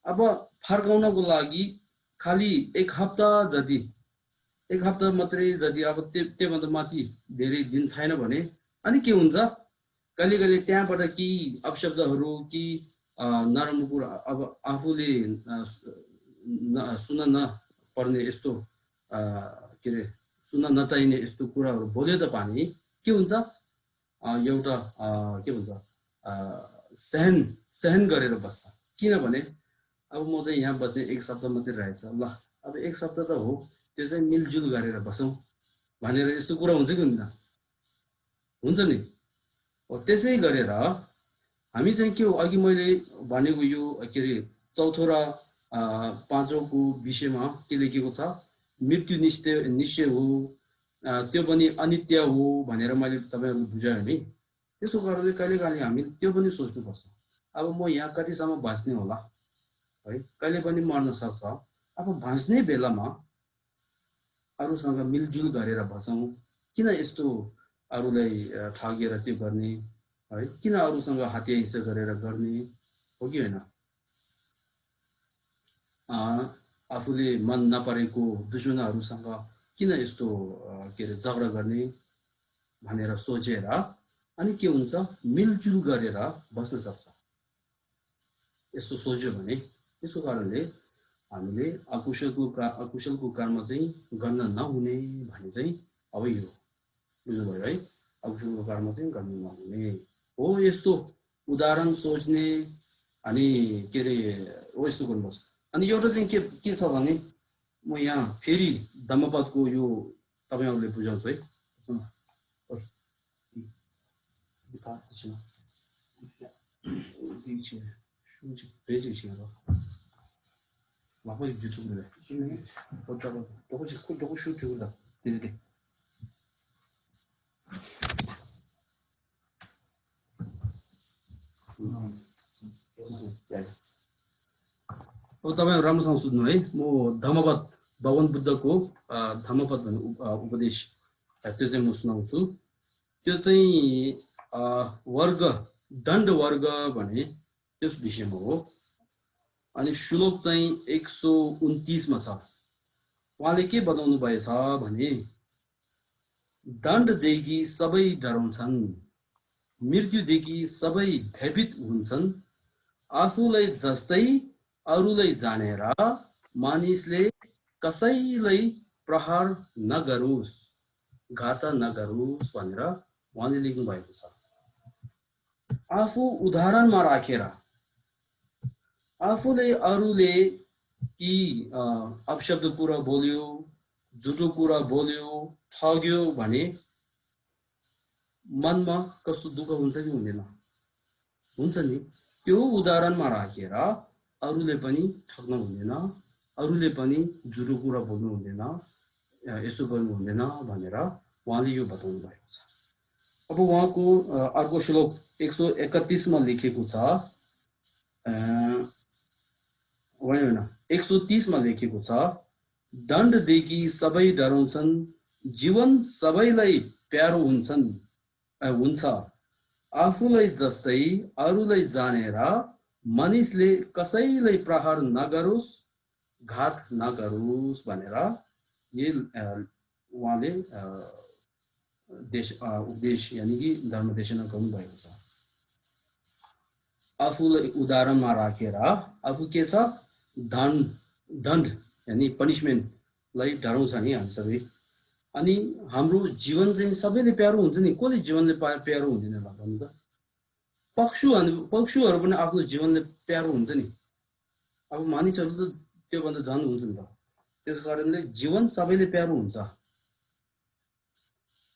अब फर्काउनको लागि खाली 1 हप्ता जति, 1 हप्ता मात्रै जति, अब त्योभन्दा माथि धेरै दिन छैन भने अनि के हुन्छ, कहिले कहिले त्यहाँबाट केही अपशब्दहरू कि नराम्रो कुरा अब आफूले सुन्न नपर्ने यस्तो के रे सुन्न नचाहिने यस्तो कुराहरू बोल्यो त पानी के हुन्छ एउटा के भन्छ सहन गरेर बस्छ किनभने अब म चाहिँ यहाँ बसेँ एक सप्ताह मात्रै रहेछ ल अब एक सप्ताह त हो त्यो चाहिँ मिलजुल गरेर बसौँ भनेर यस्तो कुरा हुन्छ कि हुँदैन हुन्छ नि हो त्यसै गरेर हामी चाहिँ के हो अघि मैले भनेको यो के रे चौथो र पाँचौँको विषयमा के लेखेको छ मृत्यु निश्चय हो त्यो पनि अनित्य हो भनेर मैले तपाईहरुलाई बुझाएँ नि त्यसो गरेर कहिलेकाहीँ हामी त्यो पनि सोच्नुपर्छ अब म यहाँ कतिसम्म बाँच्ने होला है कहिले पनि मर्न सक्छ अब बाँच्ने बेलामा अरूसँग मिलजुल गरेर बसौँ किन यस्तो अरूलाई ठगेर त्यो गर्ने है किन अरूसँग हत्याहिंसा गरेर गर्ने हो कि हैन आफूले मन नपरेको दुश्मनहरूसँग किन यस्तो के रे झगडा गर्ने भनेर सोचेर अनि के हुन्छ मिलजुल गरेर बस्न सक्छ यस्तो सोच्यो भने त्यसको कारणले हामीले अकुशलको कर्म चाहिँ गर्न नहुने भने चाहिँ अब यो बुझ्नुभयो है अकुशलको कर्म चाहिँ गर्न नहुने हो यस्तो उदाहरण सोच्ने अनि के रे हो यस्तो गर्नुपर्छ अनि एउटा चाहिँ के छ भने म यहाँ फेरि धम्मपदको यो तपाईहरुले बुझाउँछु है अब तपाईहरु राम्रोसँग सुन्नु है म धम्मपद भगवान बुद्धको धम्मपद भन्ने उपदेश त्यो चाहिँ म सुनाउँछु त्यो चाहिँ वर्ग दण्ड वर्ग भने त्यस विषयमा हो अनि श्लोक चाहिँ 129 मा छ उहाँले के बताउनु भएछ भने दण्डदेखि सबै डराउँछन् मृत्युदेखि सबै भयभीत हुन्छन् आफूलाई जस्तै अरूलाई जानेर मानिसले कसैलाई प्रहार नगरोस् घात नगरोस् भनेर उहाँले लेख्नु भएको छ आफू उदाहरणमा राखेर आफूले अरूले कि अपशब्द कुरा बोल्यो झुटो कुरा बोल्यो ठग्यो भने मनमा कस्तो दुःख हुन्छ कि हुँदैन हुन्छ नि त्यो उदाहरणमा राखेर अरूले पनि ठग्न हुँदैन अरूले पनि झुटो कुरा बोल्नु हुँदैन यसो गर्नु हुँदैन भनेर उहाँले यो बताउनु भएको छ अब उहाँको अर्को श्लोक 131 मा लेखेको छ होइन 130 मा लेखेको छ दण्डदेखि सबै डराउँछन् जीवन सबैलाई प्यारो हुन्छ आफूलाई जस्तै अरूलाई जानेर मानिसले कसैलाई प्रहार नगरोस् घात नगरोस् भनेर उहाँले उपदेश यानी कि धर्म देशना गर्नु भएको छ आफूलाई उदाहरणमा राखेर आफू के छ दण्ड यानी पनिशमेन्टलाई डराउँछ नि हामी सबै अनि हाम्रो जीवन चाहिँ सबैले प्यारो हुन्छ नि कसले जीवनले प्यारो हुँदैन ल भन्नु त पशुहरू पनि आफ्नो जीवनले प्यारो हुन्छ नि अब मानिसहरू त त्यो भन्दा झन् हुन्छ नि त त्यसकारणले जीवन सबैले प्यारो हुन्छ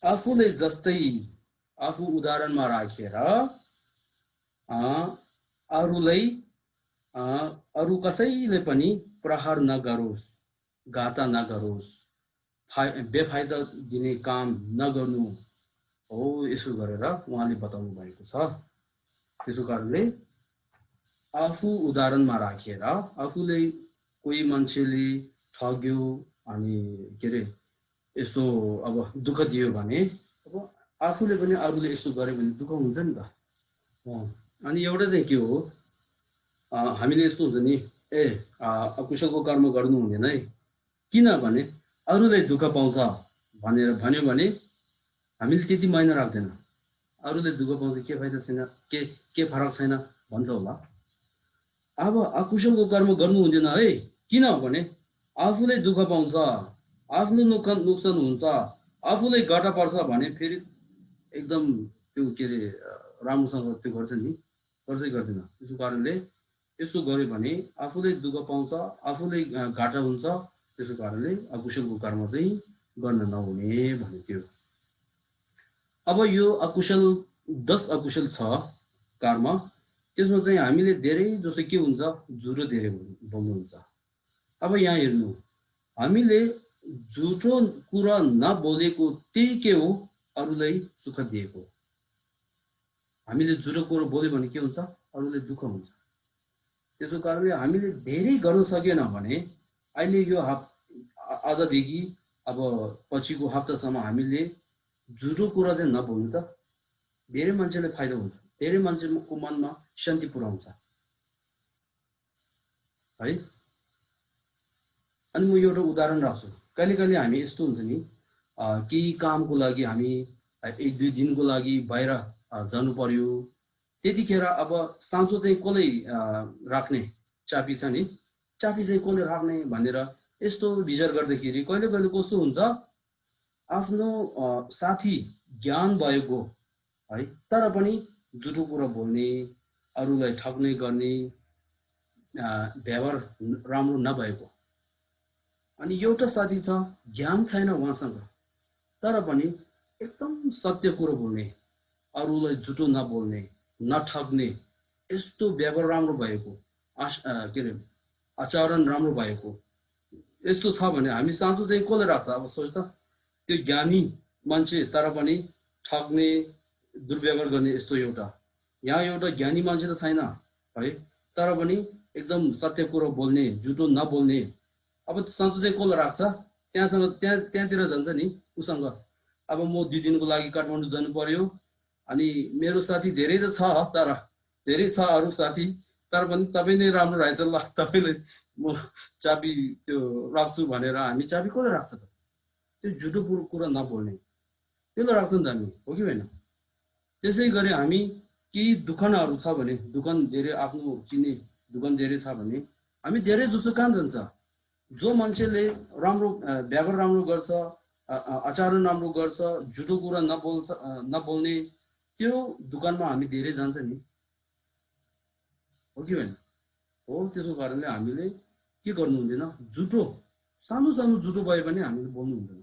आफूले जस्तै आफू उदाहरणमा राखेर अरू कसैले पनि प्रहार नगरोस् घाता नगरोस् बेफाइदा दिने काम नगर्नु हो यसो गरेर उहाँले बताउनु भएको छ त्यसो कारणले आफू उदाहरणमा राखेर आफूले कोही मान्छेले ठग्यो अनि के रे यस्तो अब दुःख दियो भने अब आफूले पनि अरूले यस्तो गर्यो भने दुःख हुन्छ नि त अनि एउटा चाहिँ के हो हामीले यस्तो हुन्छ नि अकुशलको कर्म गर्नु हुँदैन है किनभने अरूलाई दुःख पाउँछ भनेर भन्यो भने हामीले त्यति मायना राख्दैन अरूले दुःख पाउँछ के फाइदा छैन के फरक छैन भन्छ होला अब अकुशलको कर्म गर्नु हुँदैन है किनभने आफूले दुःख पाउँछ आफ्नो नोक्सान हुन्छ आफूले घाटा पर्छ भने फेरि एकदम त्यो के रे राम्रोसँग त्यो गर्छ नि गर्दै गर्दैन त्यसो कारणले यसो गर्यो भने आफूले दुःख पाउँछ आफूले घाटा हुन्छ त्यसो कारणले अकुशलको कर्म चाहिँ गर्न नहुने भन्ने थियो अब यो अकुशल 10 अकुशल छ कर्म त्यसमा चाहिँ हामीले धेरै जस्तो के हुन्छ झुटो धेरै बोल्नुहुन्छ अब यहाँ हेर्नु हामीले झुटो कुरा नबोलेको त्यही के हो अरूलाई सुख दिएको हामीले झुटो कुरा बोल्यो भने के हुन्छ अरूलाई दुःख हुन्छ त्यसो कारणले हामीले धेरै गर्न सकेन भने अहिले यो आजदेखि अब पछिको हप्तासम्म हामीले झुटो कुरा चाहिँ नबोल्नु त धेरै मान्छेलाई फाइदा हुन्छ धेरै मान्छेको मनमा शान्ति पुर्याउँछ है अनि म एउटा उदाहरण राख्छु कहिले कहिले हामी यस्तो हुन्छ नि केही कामको लागि हामी 1-2 दिनको लागि बाहिर जानु पर्यो त्यतिखेर अब साँचो चाहिँ कसले राख्ने चाबी छ नि चाबी चाहिँ कसले राख्ने भनेर यस्तो विचार गर्दाखेरि कहिले कहिले कस्तो हुन्छ आफ्नो साथी ज्ञान भएको है तर पनि झुटो कुरा बोल्ने अरूलाई ठग्ने गर्ने व्यवहार राम्रो नभएको अनि एउटा साथी छ ज्ञान छैन उहाँसँग तर पनि एकदम सत्य कुरा बोल्ने अरूलाई झुटो नबोल्ने नठग्ने यस्तो व्यवहार राम्रो भएको के रे आचरण राम्रो भएको यस्तो छ भने हामी साँचो चाहिँ कसले राख्छ अब सोच त त्यो ज्ञानी मान्छे तर पनि ठग्ने दुर्व्यवहार गर्ने यस्तो एउटा यहाँ एउटा ज्ञानी मान्छे त छैन है तर पनि एकदम सत्य कुरा बोल्ने झुटो नबोल्ने अब साँचो चाहिँ कसले राख्छ त्यहाँतिर जान्छ नि उसँग अब म 2 दिनको लागि काठमाडौँ जानु पर्यो अनि मेरो साथी धेरै त छ तर धेरै छ अरू साथी तर पनि तपाईँ नै राम्रो रहेछ ल तपाईँले म चाबी त्यो राख्छु भनेर हामी चाबी कसले राख्छ त त्यो झुटो कुरा नबोल्ने त्यसले राख्छ नि त हामी हो कि होइन त्यसै गरी हामी केही दुकानहरू छ भने दुकान धेरै आफ्नो चिन्ने दुकान धेरै छ भने हामी धेरै जसो कहाँ जान्छ जो मान्छेले राम्रो व्यवहार राम्रो गर्छ आचरण राम्रो गर्छ झुटो कुरा नबोल्ने त्यो दुकानमा हामी धेरै जान्छ नि हो कि होइन हो त्यसो कारणले हामीले के गर्नु हुँदैन झुटो सानो सानो झुटो भए पनि हामीले बोल्नु हुँदैन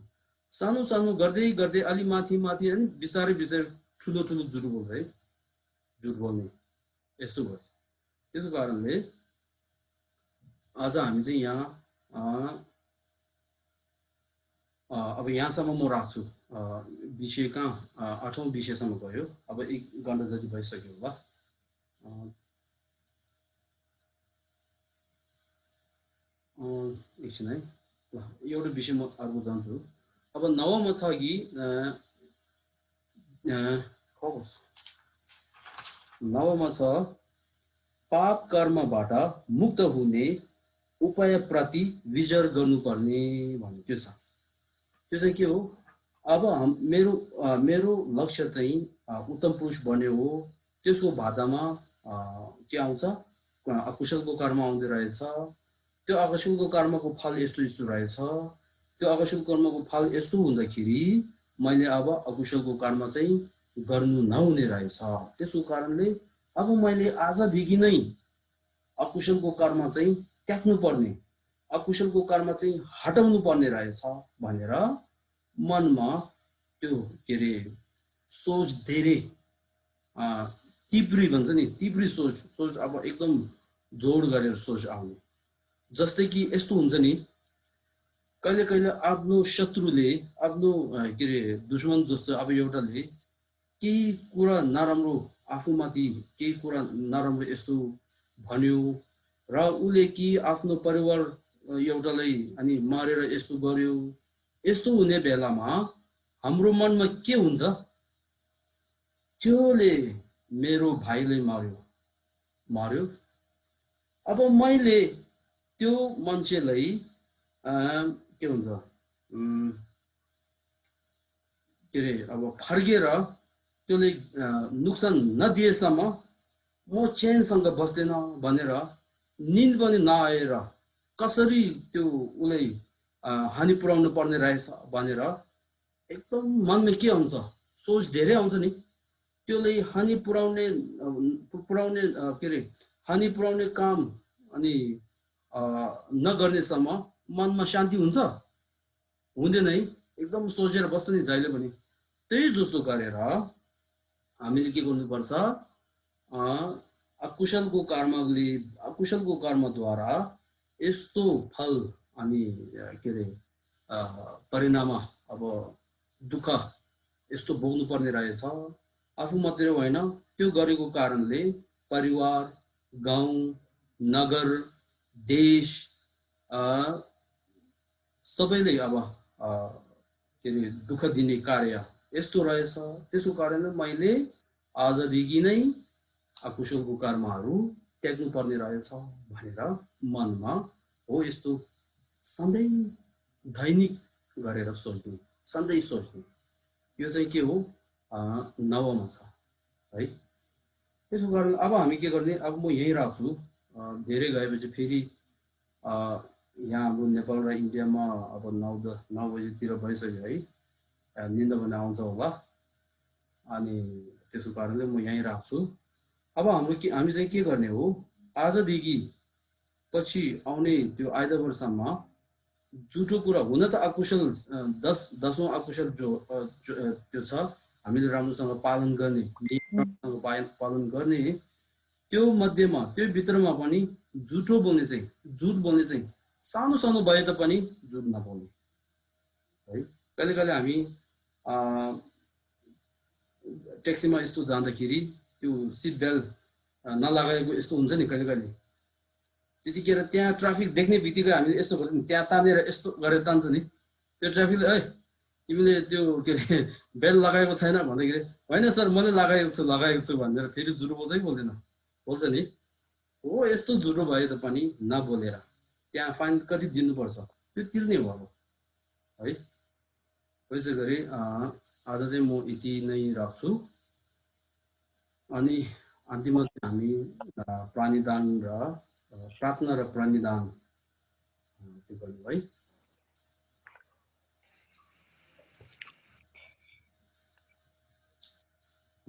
सानो सानो गर्दै गर्दै अलि माथि माथि अनि बिस्तारै ठुलो ठुलो झुटो बोल्छ है झुट बोल्ने यस्तो गर्छ त्यसो कारणले आज हामी चाहिँ यहाँ अब यहाँसम्म म राख्छु विषय कहाँ 8औं विषयसम्म गयो अब 1 घण्टा जति भइसक्यो होला एकछिन है ल एउटा विषय म अर्को जान्छु अब 9औंमा छ कि 9औंमा छ पाप कर्मबाट मुक्त हुने उपाय प्रति विचार गर्नुपर्ने भन्ने त्यो छ त्यो चाहिँ के हो अब मेरो लक्ष्य चाहिँ उत्तम पुरुष बन्ने हो त्यसको बाधामा के आउँछ अकुशलको कर्म आउँदै रहेछ त्यो अकुशलको कर्मको फल यस्तो यस्तो रहेछ त्यो अकुशल कर्मको फल यस्तो हुँदाखेरि मैले अब अकुशलको कर्म चाहिँ गर्नु नहुने रहेछ त्यसको कारणले अब मैले आजदेखि नै अकुशलको कर्म चाहिँ त्याग्नु पर्ने अकुशलको कर्म चाहिँ हटाउनु पर्ने रहेछ भनेर मनमा त्यो के रे सोच धेरै तीव्र भन्छ नि तीव्र सोच अब एकदम जोड गरेर सोच आउने जस्तै कि यस्तो हुन्छ नि कहिले कहिले आफ्नो शत्रुले आफ्नो के रे दुश्मन जस्तो अब एउटाले केही कुरा नराम्रो आफूमाथि केही कुरा नराम्रो यस्तो भन्यो र उले कि आफ्नो परिवार एउटालाई अनि मारेर यस्तो गर्यो यस्तो हुने बेलामा हाम्रो मनमा के हुन्छ त्योले मेरो भाइलाई मार्यो अब मैले त्यो मान्छेलाई के भन्छ के रे अब फर्केर त्यसले नोक्सान नदिएसम्म म चैनसँग बस्दैन भनेर निन्द पनि नआएर कसरी त्यो उलाई हानि पुर्याउनु पर्ने रहेछ भनेर एकदम मनमा के आउँछ सोच धेरै आउँछ नि त्यसले हानि पुर्याउने के रे हानि पुर्याउने काम अनि नगर्नेसम्म मनमा शान्ति हुन्छ हुँदैन है एकदम सोचेर बस्नु नि जहिले पनि त्यही जस्तो गरेर हामीले के गर्नुपर्छ अकुशलको कर्मद्वारा यस्तो फल अनि के रे परिणाम अब दुःख यस्तो भोग्नु पर्ने रहेछ आफू मात्रै होइन त्यो गरेको कारणले परिवार गाउँ नगर देश सबैले अब के रे दुःख दिने कार्य यस्तो रहेछ त्यसको कारणले मैले आजदेखि नै अकुशलको कर्महरू त्याग्नु पर्ने रहेछ भनेर मनमा हो यस्तो सधैँ दैनिक गरेर सोच्नु सधैँ सोच्नु यो चाहिँ के हो नवमा छ है त्यसको कारण अब हामी के गर्ने अब म यही राख्छु धेरै गएपछि फेरि यहाँ हाम्रो नेपाल र इन्डियामा अब 9 बजेतिर भइसक्यो है निन्द पनि आउँछ होला अनि त्यसको कारणले म यही राख्छु अब हामी चाहिँ के गर्ने हो आजदेखि पछि आउने त्यो आइतबारसम्म झुटो कुरा हुन त अकुशल 10औं अकुशल जो त्यो छ हामीले राम्रोसँग पालन गर्ने पालन गर्ने त्यो मध्येमा त्यो भित्रमा पनि झुट बोल्ने चाहिँ सानो सानो भए तापनि झुट नबोल्ने है कहिले कहिले हामी ट्याक्सीमा यस्तो जाँदाखेरि त्यो सिट बेल्ट नलगाएको यस्तो हुन्छ नि कहिले कहिले त्यतिखेर त्यहाँ ट्राफिक देख्ने बित्तिकै हामीले यस्तो गर्छ नि त्यहाँ तानेर यस्तो गरेर तान्छ नि त्यो ट्राफिकले है तिमीले त्यो के रे बेल्ट लगाएको छैन भन्दाखेरि होइन सर मैले लगाएको छु भनेर फेरि झुटो बोल्छ कि बोल्दैन बोल्छ नि हो यस्तो झुटो भए तापनि नबोलेर त्यहाँ फाइन कति दिनुपर्छ त्यो तिर्ने हो अब है त्यसै गरी आज चाहिँ म यति नै राख्छु अनि अन्तिममा हामी प्राणीदान र प्रार्थना र प्राणीदान त्यो गर्नु है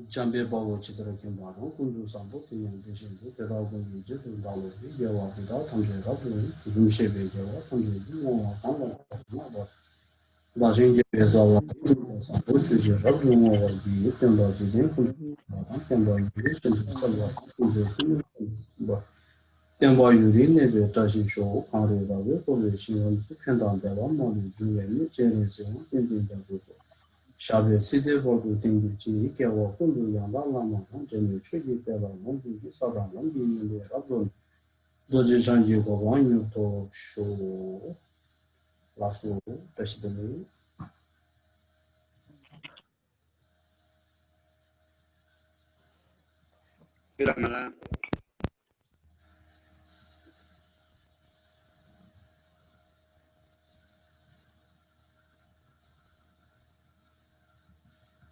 Jambia Bawo Chitra Kimbano, Kundu Sambo, Tiyan Deshin, Perago Yuji, Dalo, Yawa, Tamjera, Zumshebe, Yawa, Tamjera, Moa, Bajin Yazawa, Sambo, Chujera, Moa, Tembaji, Temba Yuri, Nebe, Tashi Show, Areva, Polish, Kandan Deva, Moni, Julian, Jensen, Indian Fuso. Shabe Side Bodu Tinguchi, Kawa Kundu Yamba Lama, Jimmy Triggy Pella, Monji, Saban, Lambi, Rabon, Doji Janji, one to show Lasso, President.